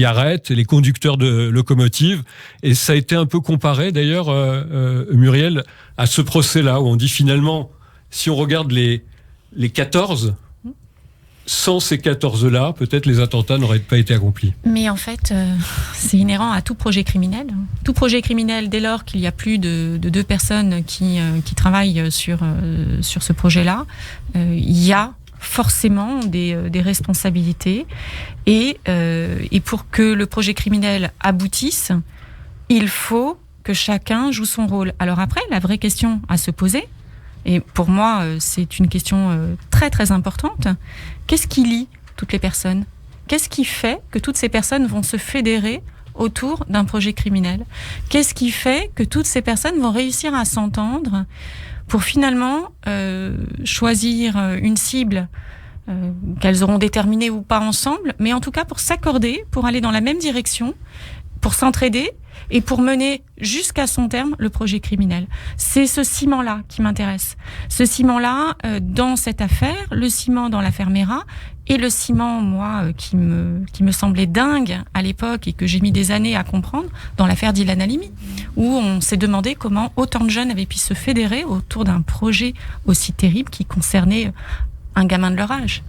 arrêtent, les conducteurs de locomotives, et ça a été un peu comparé, d'ailleurs, Muriel, à ce procès-là, où on dit finalement, si on regarde les 14, sans ces 14-là, peut-être les attentats n'auraient pas été accomplis. Mais en fait, c'est inhérent à tout projet criminel. Tout projet criminel, dès lors qu'il y a plus de 2 personnes qui travaillent sur ce projet-là, il y a forcément des responsabilités. Et pour que le projet criminel aboutisse, il faut que chacun joue son rôle. Alors après, la vraie question à se poser, et pour moi, c'est une question très très importante, qu'est-ce qui lie toutes les personnes ? Qu'est-ce qui fait que toutes ces personnes vont se fédérer autour d'un projet criminel ? Qu'est-ce qui fait que toutes ces personnes vont réussir à s'entendre pour finalement choisir une cible qu'elles auront déterminée ou pas ensemble, mais en tout cas pour s'accorder, pour aller dans la même direction, pour s'entraider et pour mener jusqu'à son terme le projet criminel. C'est ce ciment-là qui m'intéresse. Ce ciment-là, dans cette affaire, le ciment dans l'affaire Mera, et le ciment, moi, qui me semblait dingue à l'époque et que j'ai mis des années à comprendre, dans l'affaire d'Ilan Halimi, où on s'est demandé comment autant de jeunes avaient pu se fédérer autour d'un projet aussi terrible qui concernait un gamin de leur âge.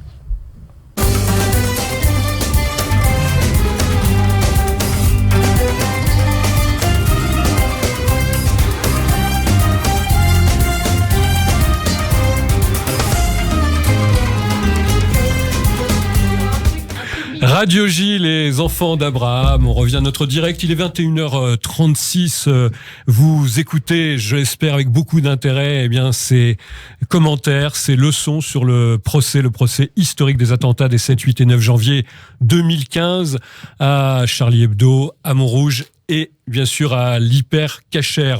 Radio J, les enfants d'Abraham. On revient à notre direct. Il est 21h36. Vous écoutez, je l'espère, avec beaucoup d'intérêt, ces commentaires, ces leçons sur le procès historique des attentats des 7, 8 et 9 janvier 2015 à Charlie Hebdo, à Montrouge et bien sûr à l'Hyper Cacher.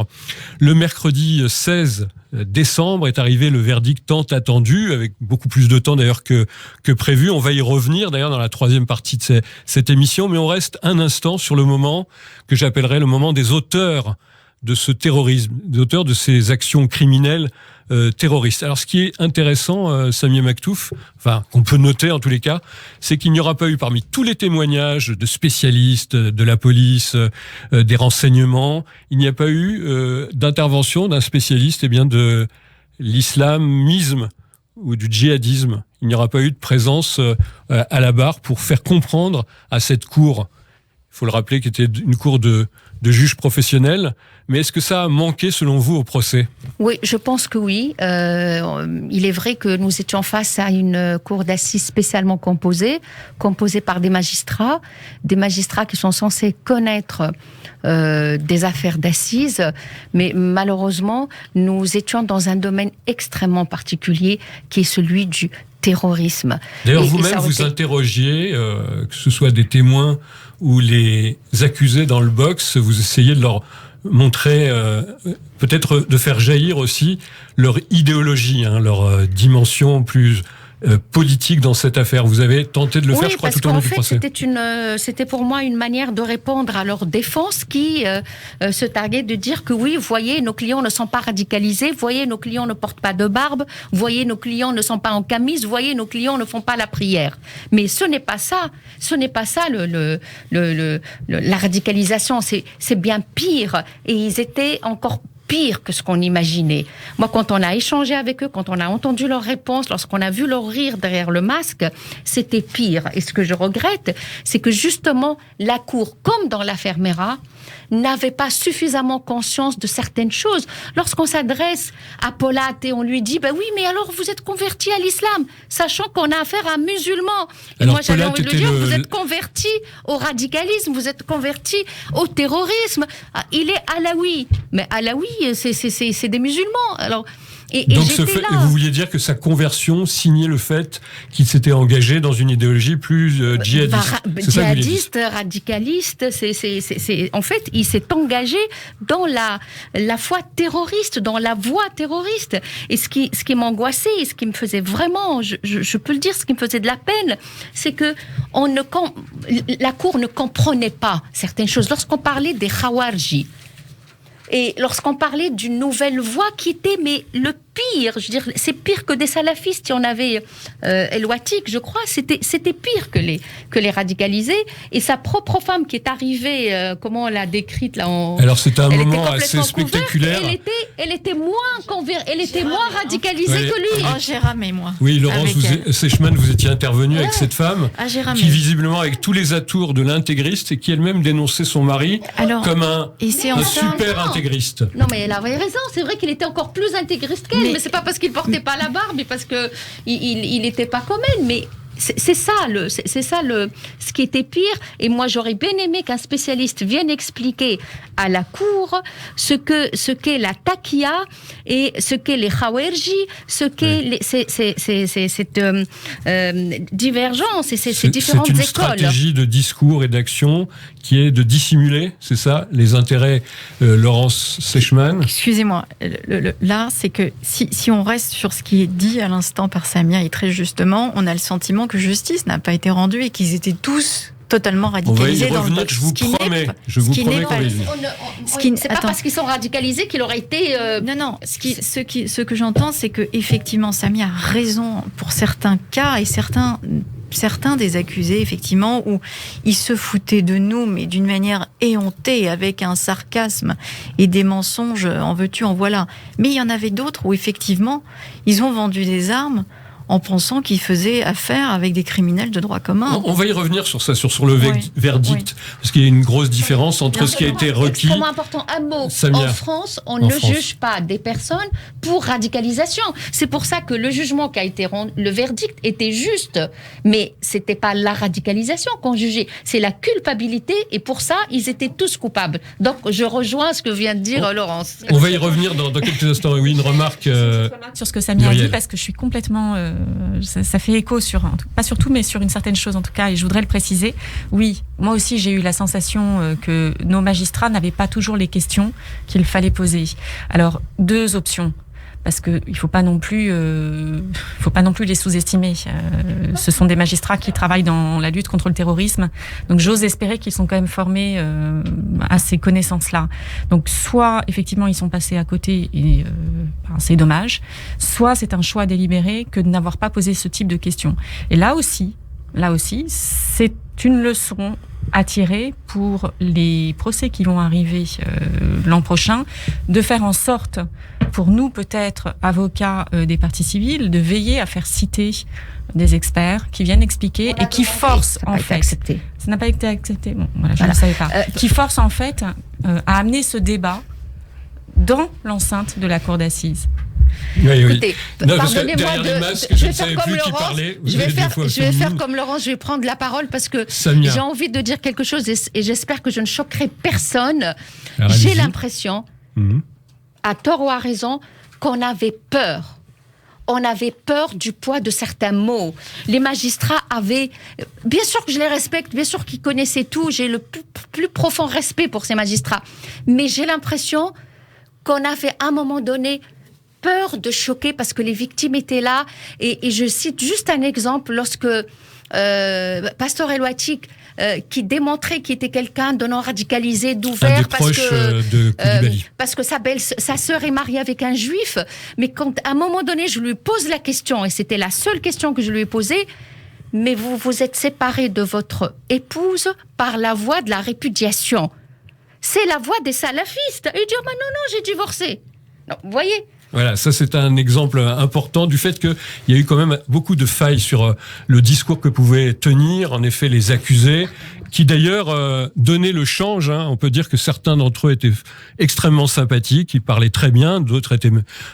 Le mercredi 16 décembre est arrivé le verdict tant attendu, avec beaucoup plus de temps d'ailleurs que prévu. On va y revenir d'ailleurs dans la troisième partie de cette émission, mais on reste un instant sur le moment que j'appellerais le moment des auteurs de ce terrorisme, des auteurs de ces actions criminelles terroristes. Alors ce qui est intéressant, Samia Maktouf, qu'on peut noter en tous les cas, c'est qu'il n'y aura pas eu parmi tous les témoignages de spécialistes, de la police, des renseignements, il n'y a pas eu d'intervention d'un spécialiste de l'islamisme ou du djihadisme. Il n'y aura pas eu de présence à la barre pour faire comprendre à cette cour, il faut le rappeler, qui était une cour de juges professionnels. Mais est-ce que ça a manqué, selon vous, au procès ? Oui, je pense que oui. Il est vrai que nous étions face à une cour d'assises spécialement composée par des magistrats qui sont censés connaître des affaires d'assises, mais malheureusement, nous étions dans un domaine extrêmement particulier, qui est celui du terrorisme. D'ailleurs, vous-même, vous interrogiez, que ce soit des témoins ou les accusés dans le box, vous essayez de leur montrer, peut-être de faire jaillir aussi leur idéologie, leur dimension plus politique dans cette affaire. Vous avez tenté de le faire, je crois, tout au long du procès. C'était pour moi une manière de répondre à leur défense qui se targuait de dire que oui, voyez, nos clients ne sont pas radicalisés, voyez, nos clients ne portent pas de barbe, voyez, nos clients ne sont pas en camise, voyez, nos clients ne font pas la prière. Mais ce n'est pas ça. Ce n'est pas ça la radicalisation. C'est bien pire. Et ils étaient encore pire que ce qu'on imaginait. Moi, quand on a échangé avec eux, quand on a entendu leurs réponses, lorsqu'on a vu leur rire derrière le masque, c'était pire. Et ce que je regrette, c'est que justement, la Cour, comme dans l'affaire Mera, n'avait pas suffisamment conscience de certaines choses. Lorsqu'on s'adresse à Polat et on lui dit, oui, mais alors vous êtes converti à l'islam, sachant qu'on a affaire à un musulman. Et moi, j'avais envie de le dire, vous êtes converti au radicalisme, vous êtes converti au terrorisme. Il est alaoui. Mais alaoui, c'est des musulmans. Alors, donc vous vouliez dire que sa conversion signait le fait qu'il s'était engagé dans une idéologie plus djihadiste. Djihadiste, radicaliste, en fait, il s'est engagé dans la foi terroriste, dans la voie terroriste. Et ce qui m'angoissait, et ce qui me faisait vraiment, je peux le dire, ce qui me faisait de la peine, c'est que la Cour ne comprenait pas certaines choses. Lorsqu'on parlait des Khawarji, et lorsqu'on parlait d'une nouvelle voie qui était, mais le pire, je veux dire, c'est pire que des salafistes. Il y en avait El Watik, je crois, c'était pire que les radicalisés. Et sa propre femme qui est arrivée, comment on l'a décrite là, alors c'était un moment assez spectaculaire. Elle était moins radicalisée que lui. Oh, j'ai ramé, moi. Oui, Laurence Seichmann, vous étiez intervenue avec cette femme qui visiblement, avec tous les atours de l'intégriste, et qui elle-même dénonçait son mari comme un super intégriste. Non, mais elle avait raison. C'est vrai qu'il était encore plus intégriste qu'elle. mais c'est pas parce qu'il portait pas la barbe, mais parce que il était pas commun. Mais c'est ça ce qui était pire. Et moi, j'aurais bien aimé qu'un spécialiste vienne expliquer à la cour ce qu'est la taqiya et ce qu'est les khawarji, ce qu'est cette divergence et ces différentes écoles. C'est une stratégie de discours et d'action qui est de dissimuler, c'est ça, les intérêts Laurence Seichmann. Excusez-moi, là, c'est que si on reste sur ce qui est dit à l'instant par Samia, et très justement, on a le sentiment que justice n'a pas été rendue et qu'ils étaient tous totalement radicalisés dans le box. Je vous promets c'est pas parce qu'ils sont radicalisés qu'il aurait été... Non. Ce que j'entends, c'est que effectivement, Samia a raison pour certains cas et certains des accusés, effectivement, où ils se foutaient de nous, mais d'une manière éhontée, avec un sarcasme et des mensonges, en veux-tu, en voilà. Mais il y en avait d'autres où, effectivement, ils ont vendu des armes en pensant qu'ils faisaient affaire avec des criminels de droit commun. On va y revenir sur ça, sur le verdict, parce qu'il y a une grosse différence entre ce qui a été requis... Extrêmement important, un mot. En France, on ne juge pas des personnes pour radicalisation. C'est pour ça que le jugement qui a été rendu, le verdict était juste, mais c'était pas la radicalisation qu'on jugeait, c'est la culpabilité, et pour ça, ils étaient tous coupables. Donc, je rejoins ce que vient de dire Laurence. On va y revenir dans quelques instants. Oui, une remarque... sur ce que Samia a dit, parce que je suis complètement... ça fait écho pas sur tout, mais sur une certaine chose en tout cas, et je voudrais le préciser. Oui, moi aussi j'ai eu la sensation que nos magistrats n'avaient pas toujours les questions qu'il fallait poser. Alors, 2 options, parce qu'il ne faut pas non plus les sous-estimer. Ce sont des magistrats qui travaillent dans la lutte contre le terrorisme, donc j'ose espérer qu'ils sont quand même formés à ces connaissances-là. Donc soit effectivement ils sont passés à côté et c'est dommage, soit c'est un choix délibéré que de n'avoir pas posé ce type de questions. Et là aussi, c'est une leçon à tirer pour les procès qui vont arriver l'an prochain, de faire en sorte, pour nous peut-être avocats des parties civiles, de veiller à faire citer des experts qui viennent expliquer et qui forcent en fait... Ça n'a pas été accepté. Bon, voilà, je ne le savais pas. Qui forcent en fait à amener ce débat dans l'enceinte de la cour d'assises. Oui. Écoutez, pardonnez-moi je ne savais plus qui parlait. Je vais faire comme Laurence, je vais prendre la parole parce que j'ai envie de dire quelque chose et j'espère que je ne choquerai personne. Alors, j'ai l'impression, à tort ou à raison, qu'on avait peur. On avait peur du poids de certains mots. Les magistrats avaient... Bien sûr que je les respecte, bien sûr qu'ils connaissaient tout, j'ai le plus profond respect pour ces magistrats. Mais j'ai l'impression qu'on avait à un moment donné peur de choquer parce que les victimes étaient là. Et je cite juste un exemple, lorsque Pastor El-Ouati, qui démontrait qu'il était quelqu'un de non radicalisé, d'ouvert, parce que sa sœur est mariée avec un juif, mais quand à un moment donné je lui pose la question, et c'était la seule question que je lui ai posée, mais vous vous êtes séparé de votre épouse par la voie de la répudiation. C'est la voie des salafistes. Et il dit, non, j'ai divorcé. Non, vous voyez ? Voilà, ça c'est un exemple important du fait qu'il y a eu quand même beaucoup de failles sur le discours que pouvaient tenir en effet les accusés, qui d'ailleurs donnaient le change. On peut dire que certains d'entre eux étaient extrêmement sympathiques, ils parlaient très bien, d'autres étaient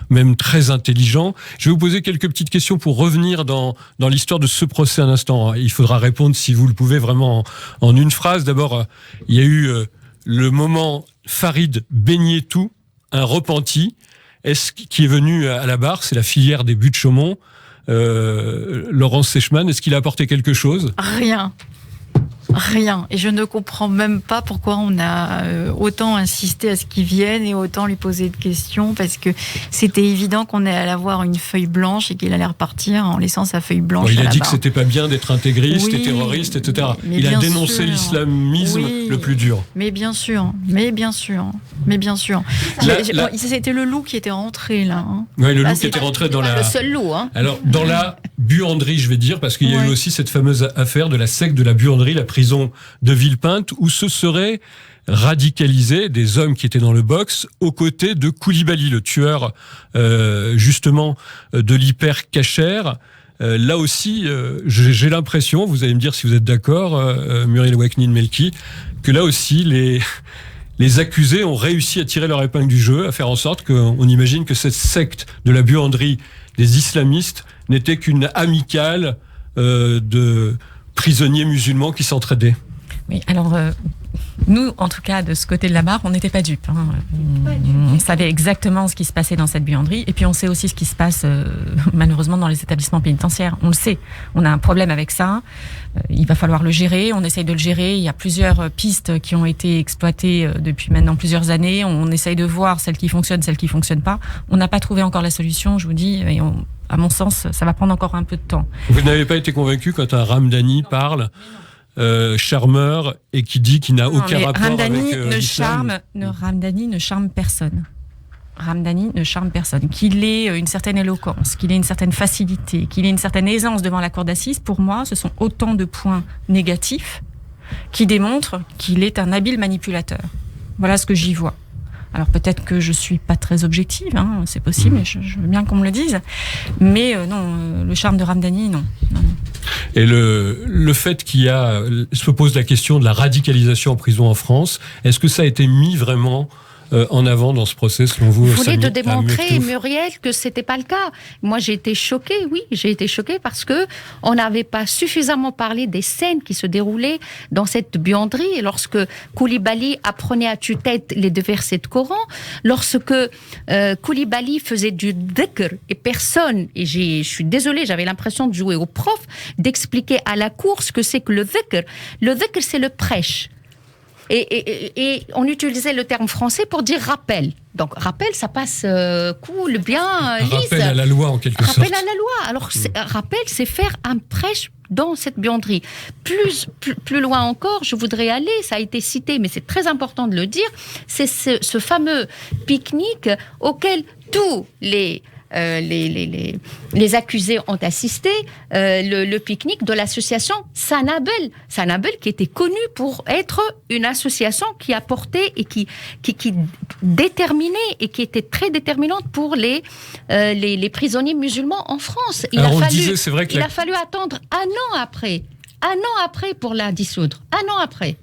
même très intelligents. Je vais vous poser quelques petites questions pour revenir dans l'histoire de ce procès un instant. Il faudra répondre si vous le pouvez vraiment en une phrase. D'abord, il y a eu le moment Farid Beignetou, un repenti, qui est venu à la barre, c'est la filière des buts de Chaumont. Laurence Seichmann, est-ce qu'il a apporté quelque chose ? Rien. Et je ne comprends même pas pourquoi on a autant insisté à ce qu'il vienne et autant lui poser de questions, parce que c'était évident qu'on allait avoir une feuille blanche et qu'il allait repartir en laissant sa feuille blanche. Il a dit que c'était pas bien d'être intégriste et terroriste, etc. Il a dénoncé l'islamisme le plus dur. Mais bien sûr. C'était le loup qui était rentré là. Oui, le loup qui était rentré dans la... Le seul loup. Alors, dans la buanderie, je vais dire, parce qu'il y a eu aussi cette fameuse affaire de la secte de la buanderie, la prison de Villepinte, où se seraient radicalisés des hommes qui étaient dans le box aux côtés de Koulibaly, le tueur justement de l'hyper-cachère. Là aussi, j'ai l'impression, vous allez me dire si vous êtes d'accord, Muriel Ouaknine Melki, que là aussi les accusés ont réussi à tirer leur épingle du jeu, à faire en sorte qu'on imagine que cette secte de la buanderie des islamistes n'était qu'une amicale de prisonniers musulmans qui s'entraidaient. Oui, alors nous, en tout cas, de ce côté de la barre, on n'était pas dupes. On savait exactement ce qui se passait dans cette buanderie, et puis on sait aussi ce qui se passe malheureusement dans les établissements pénitentiaires. On le sait, on a un problème avec ça. Il va falloir le gérer, on essaye de le gérer. Il y a plusieurs pistes qui ont été exploitées depuis maintenant plusieurs années. On essaye de voir celles qui fonctionnent, celles qui ne fonctionnent pas. On n'a pas trouvé encore la solution, je vous dis, et à mon sens, ça va prendre encore un peu de temps. Vous n'avez pas été convaincu quand un Ramdani parle charmeur et qui dit qu'il n'a aucun rapport Ramdani avec l'islam. Ramdani ne charme personne. Ramdani ne charme personne. Qu'il ait une certaine éloquence, qu'il ait une certaine facilité, qu'il ait une certaine aisance devant la cour d'assises, pour moi, ce sont autant de points négatifs qui démontrent qu'il est un habile manipulateur. Voilà ce que j'y vois. Alors peut-être que je suis pas très objective, c'est possible, mais je veux bien qu'on me le dise. Mais non, le charme de Ramdani, non. Et le fait qu'il y a, se pose la question de la radicalisation en prison en France, est-ce que ça a été mis vraiment en avant dans ce procès, selon vous? Vous voulez de démontrer, Muriel, que c'était pas le cas. Moi, j'ai été choquée, parce que on n'avait pas suffisamment parlé des scènes qui se déroulaient dans cette buanderie. Et lorsque Koulibaly apprenait à tue-tête les 2 versets de Coran, lorsque Koulibaly faisait du dhikr et personne, et je suis désolée, j'avais l'impression de jouer au prof, d'expliquer à la cour ce que c'est que le dhikr. Le dhikr, c'est le prêche. Et on utilisait le terme français pour dire rappel. Donc rappel, ça passe cool, bien, lisse. Rappel à la loi, en quelque sorte. Rappel à la loi. Alors rappel, c'est faire un prêche dans cette buanderie. Plus loin encore, je voudrais aller, ça a été cité, mais c'est très important de le dire, c'est ce fameux pique-nique auquel tous les accusés ont assisté, le pique-nique de l'association Sanabel. Sanabel qui était connue pour être une association qui apportait et qui déterminait et qui était très déterminante pour les prisonniers musulmans en France. Il a fallu attendre un an après pour la dissoudre. Un an après.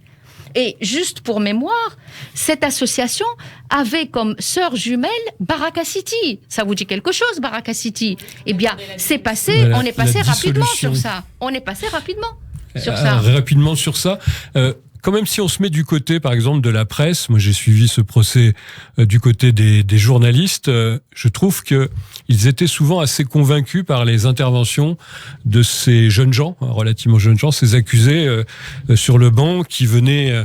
Et juste pour mémoire, cette association avait comme sœur jumelle Baraka City. Ça vous dit quelque chose, Baraka City? Eh bien, on est passé rapidement sur ça. Rapidement sur ça. Quand même, si on se met du côté, par exemple, de la presse, moi j'ai suivi ce procès du côté des journalistes, je trouve que ils étaient souvent assez convaincus par les interventions de ces jeunes gens, relativement jeunes gens, ces accusés sur le banc qui venaient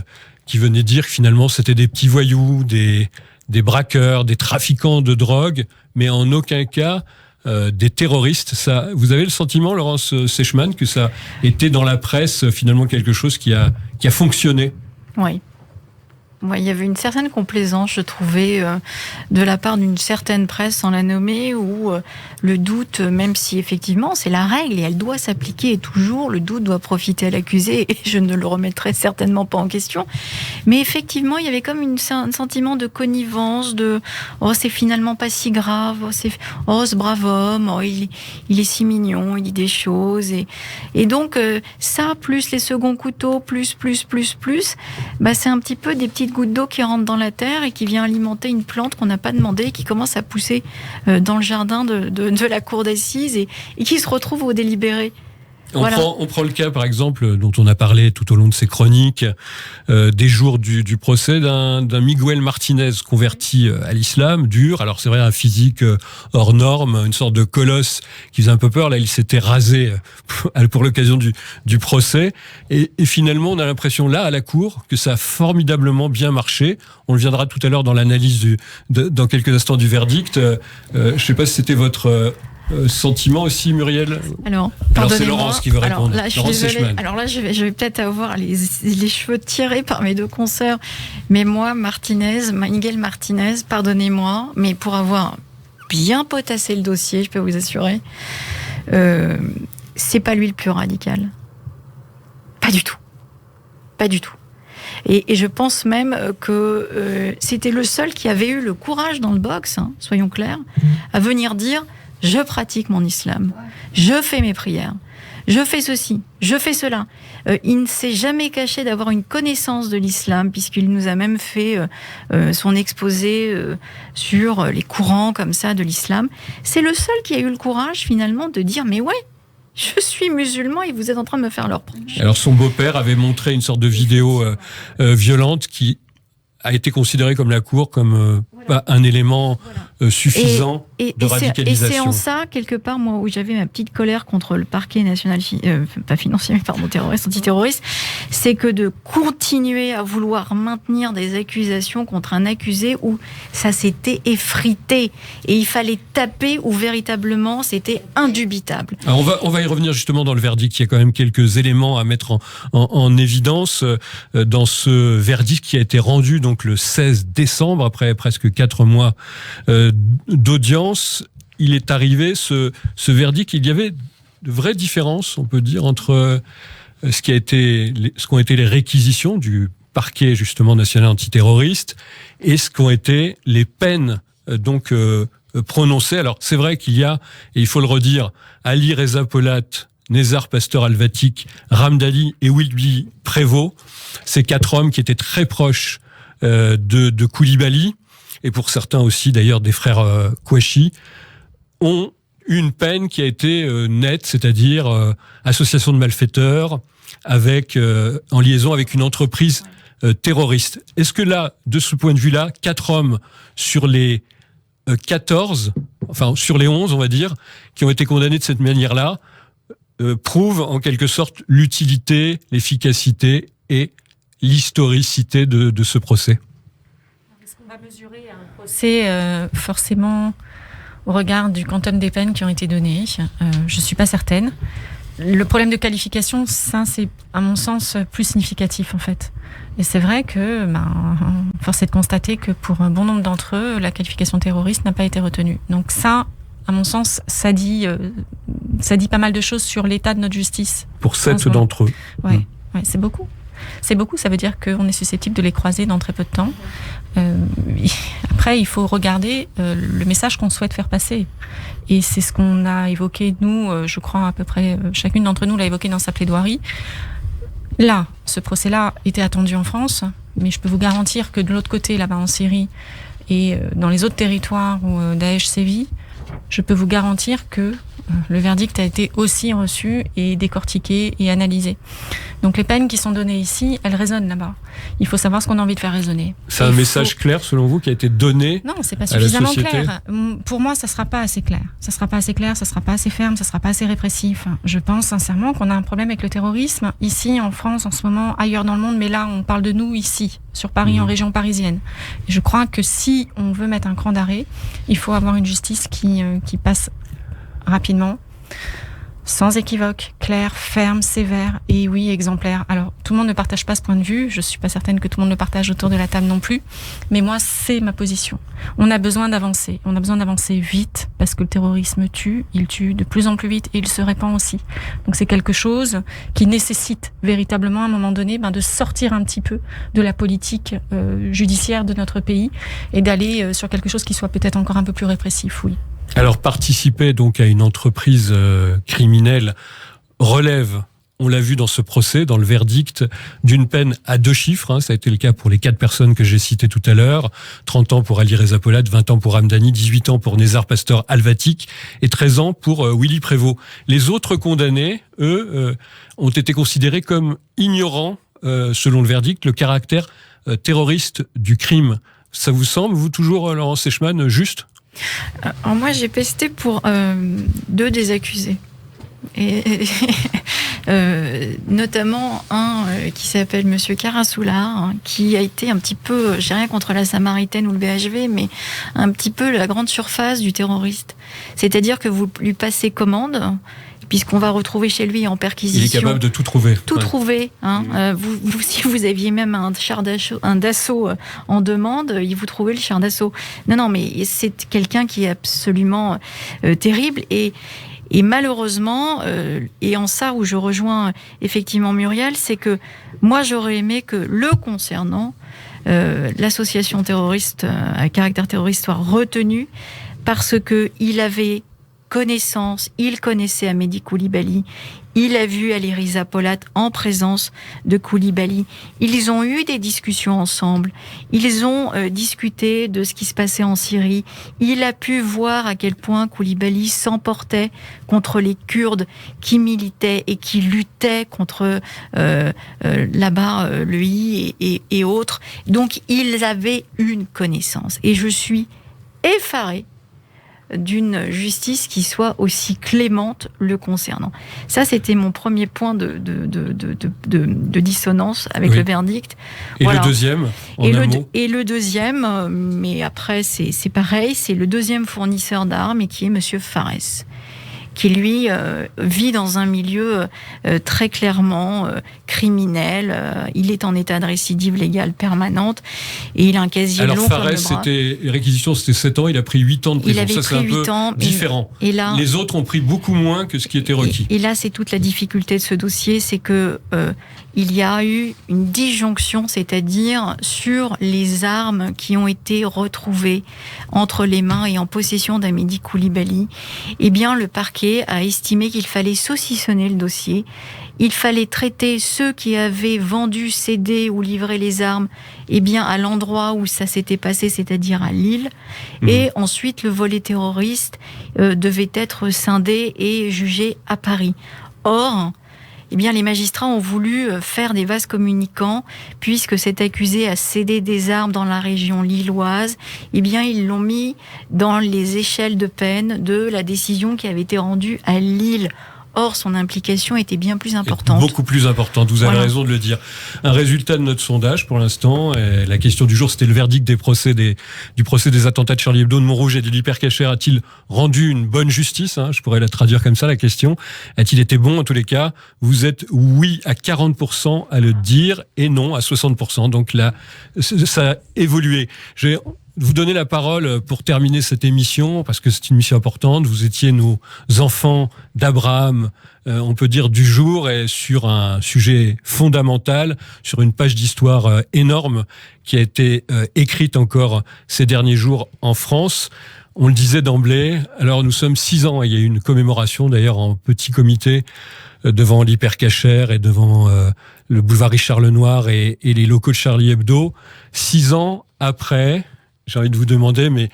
dire que finalement c'était des petits voyous, des braqueurs, des trafiquants de drogue, mais en aucun cas des terroristes. Ça, vous avez le sentiment, Laurence Seichmann, que ça était dans la presse finalement quelque chose qui a fonctionné? Oui. Ouais, il y avait une certaine complaisance, je trouvais, de la part d'une certaine presse, sans la nommer, où le doute, même si effectivement c'est la règle et elle doit s'appliquer toujours, le doute doit profiter à l'accusé et je ne le remettrai certainement pas en question. Mais effectivement, il y avait comme un sentiment de connivence, de « oh, c'est finalement pas si grave, oh, ce brave homme, oh, il est si mignon, il dit des choses. » Et donc, ça, plus les seconds couteaux, plus, bah, c'est un petit peu des petites goutte d'eau qui rentre dans la terre et qui vient alimenter une plante qu'on n'a pas demandé, qui commence à pousser dans le jardin de la cour d'assises et qui se retrouve au délibéré. On prend le cas, par exemple, dont on a parlé tout au long de ces chroniques, des jours du procès d'un Miguel Martinez converti à l'islam, dur. Alors c'est vrai, un physique hors norme, une sorte de colosse qui faisait un peu peur. Là, il s'était rasé pour l'occasion du procès. Et finalement, on a l'impression, là, à la cour, que ça a formidablement bien marché. On le viendra tout à l'heure dans l'analyse dans quelques instants du verdict. Je ne sais pas si c'était votre... sentiment aussi, Muriel? Alors c'est Laurence qui veut répondre. Là, je suis désolée. Alors là, je vais peut-être avoir les cheveux tirés par mes deux consoeurs. Mais moi, Miguel Martinez, pardonnez-moi, mais pour avoir bien potassé le dossier, je peux vous assurer, c'est pas lui le plus radical. Pas du tout. Pas du tout. Et je pense même que c'était le seul qui avait eu le courage dans le box, soyons clairs, à venir dire je pratique mon islam, je fais mes prières, je fais ceci, je fais cela. Il ne s'est jamais caché d'avoir une connaissance de l'islam, puisqu'il nous a même fait son exposé sur les courants comme ça de l'islam. C'est le seul qui a eu le courage finalement de dire mais ouais, je suis musulman et vous êtes en train de me faire leur reproche. Alors son beau-père avait montré une sorte de vidéo violente qui a été considérée comme la cour comme pas un élément suffisant de radicalisation. Et c'est en ça, quelque part, moi, où j'avais ma petite colère contre le parquet national, pas financier, mais pardon, terroriste, antiterroriste, c'est que de continuer à vouloir maintenir des accusations contre un accusé où ça s'était effrité et il fallait taper où véritablement c'était indubitable. Alors on va y revenir justement dans le verdict. Il y a quand même quelques éléments à mettre en évidence dans ce verdict qui a été rendu donc le 16 décembre, après presque 4 mois d'audience. Il est arrivé ce verdict. Il y avait de vraies différences, on peut dire, entre ce qu'ont été les réquisitions du parquet justement national antiterroriste et ce qu'ont été les peines prononcées. Alors c'est vrai qu'il y a, et il faut le redire, Ali Reza Polat, Nezar Pasteur Al-Vatik, Ramdani et Willy Prévost, ces 4 hommes qui étaient très proches de Koulibaly, et pour certains aussi d'ailleurs des frères Kouachi, ont une peine qui a été nette, c'est-à-dire association de malfaiteurs en liaison avec une entreprise terroriste. Est-ce que là, de ce point de vue-là, 4 hommes sur les 14, enfin sur les 11, on va dire, qui ont été condamnés de cette manière-là, prouvent en quelque sorte l'utilité, l'efficacité et l'historicité de ce procès? Est-ce qu'on va mesurer un procès forcément au regard du quantum des peines qui ont été données? Je ne suis pas certaine. Le problème de qualification, ça, c'est à mon sens plus significatif en fait. Et c'est vrai que force est de constater que pour un bon nombre d'entre eux, la qualification terroriste n'a pas été retenue. Donc ça, à mon sens, ça dit pas mal de choses sur l'état de notre justice. Pour 7 d'entre eux. Ouais, c'est beaucoup. C'est beaucoup, ça veut dire qu'on est susceptible de les croiser dans très peu de temps. Après, il faut regarder le message qu'on souhaite faire passer. Et c'est ce qu'on a évoqué, nous, je crois à peu près, chacune d'entre nous l'a évoqué dans sa plaidoirie. Là, ce procès-là était attendu en France, mais je peux vous garantir que de l'autre côté, là-bas en Syrie, et dans les autres territoires où Daesh sévit, je peux vous garantir que le verdict a été aussi reçu et décortiqué et analysé. Donc les peines qui sont données ici, elles résonnent là-bas. Il faut savoir ce qu'on a envie de faire résonner. C'est un message clair, selon vous, qui a été donné? Non, c'est pas suffisamment clair. Pour moi, ça sera pas assez clair. Ça sera pas assez clair, ça sera pas assez ferme, ça sera pas assez répressif. Je pense sincèrement qu'on a un problème avec le terrorisme ici, en France, en ce moment, ailleurs dans le monde, mais là, on parle de nous ici, sur Paris, en région parisienne. Et je crois que si on veut mettre un cran d'arrêt, il faut avoir une justice qui passe rapidement, sans équivoque, clair, ferme, sévère et oui, exemplaire. Alors, tout le monde ne partage pas ce point de vue, je suis pas certaine que tout le monde le partage autour de la table non plus, mais moi, c'est ma position. On a besoin d'avancer vite, parce que le terrorisme tue, il tue de plus en plus vite et il se répand aussi. Donc c'est quelque chose qui nécessite véritablement à un moment donné de sortir un petit peu de la politique judiciaire de notre pays et d'aller sur quelque chose qui soit peut-être encore un peu plus répressif, oui. Alors, participer donc à une entreprise criminelle relève, on l'a vu dans ce procès, dans le verdict, d'une peine à 2 chiffres. Ça a été le cas pour les 4 personnes que j'ai citées tout à l'heure. 30 ans pour Ali Reza Polat, 20 ans pour Ramdani, 18 ans pour Nezar Pasteur Al-Vatik et 13 ans pour Willy Prévost. Les autres condamnés, eux, ont été considérés comme ignorant, selon le verdict, le caractère terroriste du crime. Ça vous semble, vous, toujours, Laurence Eichmann, juste ? Alors moi, j'ai pesté pour 2 des accusés. Et notamment un qui s'appelle Monsieur Karassoula, qui a été un petit peu, j'ai rien contre la Samaritaine ou le BHV, mais un petit peu la grande surface du terroriste. C'est-à-dire que vous lui passez commande, puisqu'on va retrouver chez lui en perquisition. Il est capable de tout trouver. Tout trouver. Si vous aviez même un char d'assaut en demande, il vous trouvait le char d'assaut. Non, mais c'est quelqu'un qui est absolument terrible. Et malheureusement, et en ça où je rejoins effectivement Muriel, c'est que moi j'aurais aimé que le concernant, l'association terroriste à caractère terroriste soit retenue parce qu'il avait connaissance, il connaissait Amédi Coulibaly, il a vu Ali Riza Polat en présence de Coulibaly. Ils ont eu des discussions ensemble. Ils ont discuté de ce qui se passait en Syrie. Il a pu voir à quel point Coulibaly s'emportait contre les Kurdes qui militaient et qui luttaient contre là-bas l'EI et autres. Donc ils avaient une connaissance. Et je suis effarée d'une justice qui soit aussi clémente le concernant. Ça, c'était mon premier point de dissonance avec le verdict. Et le deuxième, et le deuxième, mais après, c'est pareil, c'est le deuxième fournisseur d'armes, et qui est Monsieur Fares, qui lui vit dans un milieu très clairement criminel. Il est en état de récidive légale permanente et il a un casier long comme le bras. Alors Fares, réquisition, c'était 7 ans, il a pris 8 ans de prison. Ça, c'est un peu différent. Et là, les autres ont pris beaucoup moins que ce qui était requis. Et là, c'est toute la difficulté de ce dossier, c'est que il y a eu une disjonction, c'est-à-dire sur les armes qui ont été retrouvées entre les mains et en possession d'Amédi Coulibaly. Eh bien, le parquet a estimé qu'il fallait saucissonner le dossier. Il fallait traiter ceux qui avaient vendu, cédé ou livré les armes, eh bien, à l'endroit où ça s'était passé, c'est-à-dire à Lille. Et ensuite, le volet terroriste devait être scindé et jugé à Paris. Or, eh bien, les magistrats ont voulu faire des vases communicants, puisque cet accusé a cédé des armes dans la région lilloise. Eh bien, ils l'ont mis dans les échelles de peine de la décision qui avait été rendue à Lille. Or, son implication était bien plus importante. Beaucoup plus importante, vous avez raison de le dire. Un résultat de notre sondage, pour l'instant, et la question du jour, c'était le verdict du procès des attentats de Charlie Hebdo, de Montrouge et de l'Hypercacher. A-t-il rendu une bonne justice, je pourrais la traduire comme ça, la question. A-t-il été bon, en tous les cas? Vous êtes oui à 40% à le dire et non à 60%. Donc là, ça a évolué. Je vais vous donner la parole pour terminer cette émission, parce que c'est une mission importante. Vous étiez nos enfants d'Abraham, on peut dire, du jour, et sur un sujet fondamental, sur une page d'histoire énorme qui a été écrite encore ces derniers jours en France. On le disait d'emblée, alors nous sommes 6 ans, et il y a eu une commémoration d'ailleurs en petit comité devant l'Hypercacher et devant le boulevard Richard Lenoir et les locaux de Charlie Hebdo. 6 ans après, j'ai envie de vous demander, mais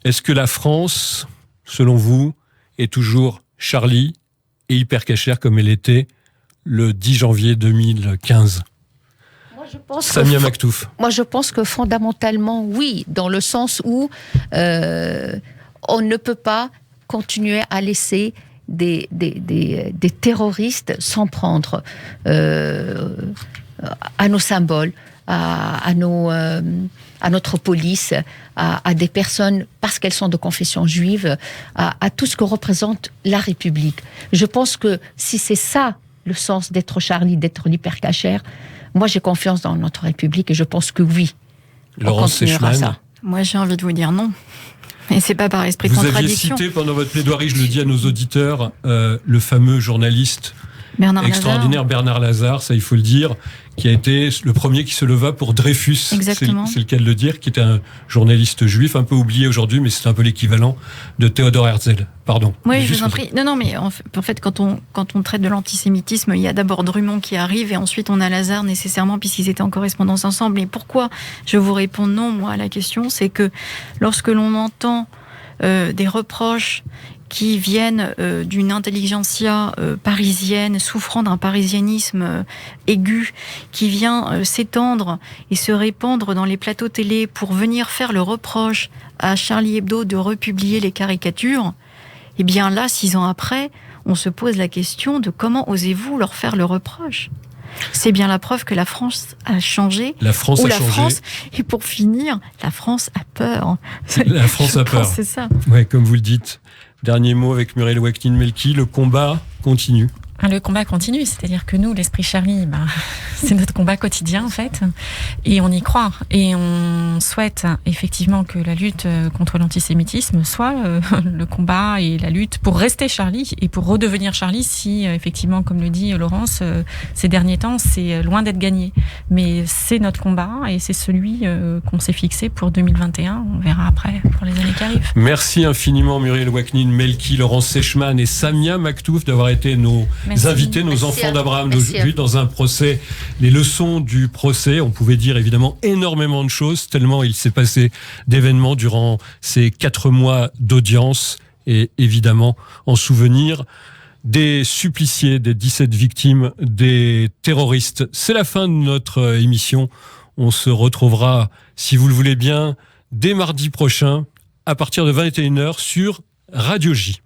est-ce que la France, selon vous, est toujours Charlie et Hypercacher comme elle était le 10 janvier 2015 ? Samia Maktouf. Moi, je pense que fondamentalement, oui, dans le sens où on ne peut pas continuer à laisser des terroristes s'en prendre à nos symboles, à notre police, à des personnes, parce qu'elles sont de confession juive, à tout ce que représente la République. Je pense que si c'est ça le sens d'être Charlie, d'être l'Hypercacher, moi j'ai confiance dans notre République et je pense que oui, Laurence Seichmann. Moi j'ai envie de vous dire non. Et c'est pas par esprit de contradiction. Vous aviez cité pendant votre plaidoirie, je le dis à nos auditeurs, le fameux journaliste extraordinaire Bernard Lazare, ça il faut le dire, qui a été le premier qui se leva pour Dreyfus. Exactement. C'est le cas de le dire, qui était un journaliste juif, un peu oublié aujourd'hui, mais c'est un peu l'équivalent de Theodor Herzl. Pardon. Oui, je vous en prie. Non, mais en fait, quand on traite de l'antisémitisme, il y a d'abord Drummond qui arrive et ensuite on a Lazare nécessairement, puisqu'ils étaient en correspondance ensemble. Et pourquoi je vous réponds non, moi, à la question, c'est que lorsque l'on entend des reproches qui viennent d'une intelligentsia parisienne, souffrant d'un parisianisme aigu, qui vient s'étendre et se répandre dans les plateaux télé pour venir faire le reproche à Charlie Hebdo de republier les caricatures, eh bien là, 6 ans après, on se pose la question de comment osez-vous leur faire le reproche ? C'est bien la preuve que la France a changé. La France a changé. Et pour finir, la France a peur. La France a peur. C'est ça. Ouais, comme vous le dites. Dernier mot avec Muriel Wachnine-Melki, le combat continue. Le combat continue, c'est-à-dire que nous, l'Esprit Charlie, c'est notre combat quotidien en fait, et on y croit, et on souhaite effectivement que la lutte contre l'antisémitisme soit le combat et la lutte pour rester Charlie et pour redevenir Charlie si effectivement, comme le dit Laurence, ces derniers temps, c'est loin d'être gagné. Mais c'est notre combat et c'est celui qu'on s'est fixé pour 2021. On verra après pour les années qui arrivent. Merci infiniment Muriel Waknin, Melki, Laurence Sechman et Samia Maktouf d'avoir été nos invités, nos enfants d'Abraham d'aujourd'hui dans un procès. Les leçons du procès, on pouvait dire évidemment énormément de choses, tellement il s'est passé d'événements durant ces 4 mois d'audience, et évidemment en souvenir des suppliciés, des 17 victimes, des terroristes. C'est la fin de notre émission. On se retrouvera, si vous le voulez bien, dès mardi prochain, à partir de 21h sur Radio J.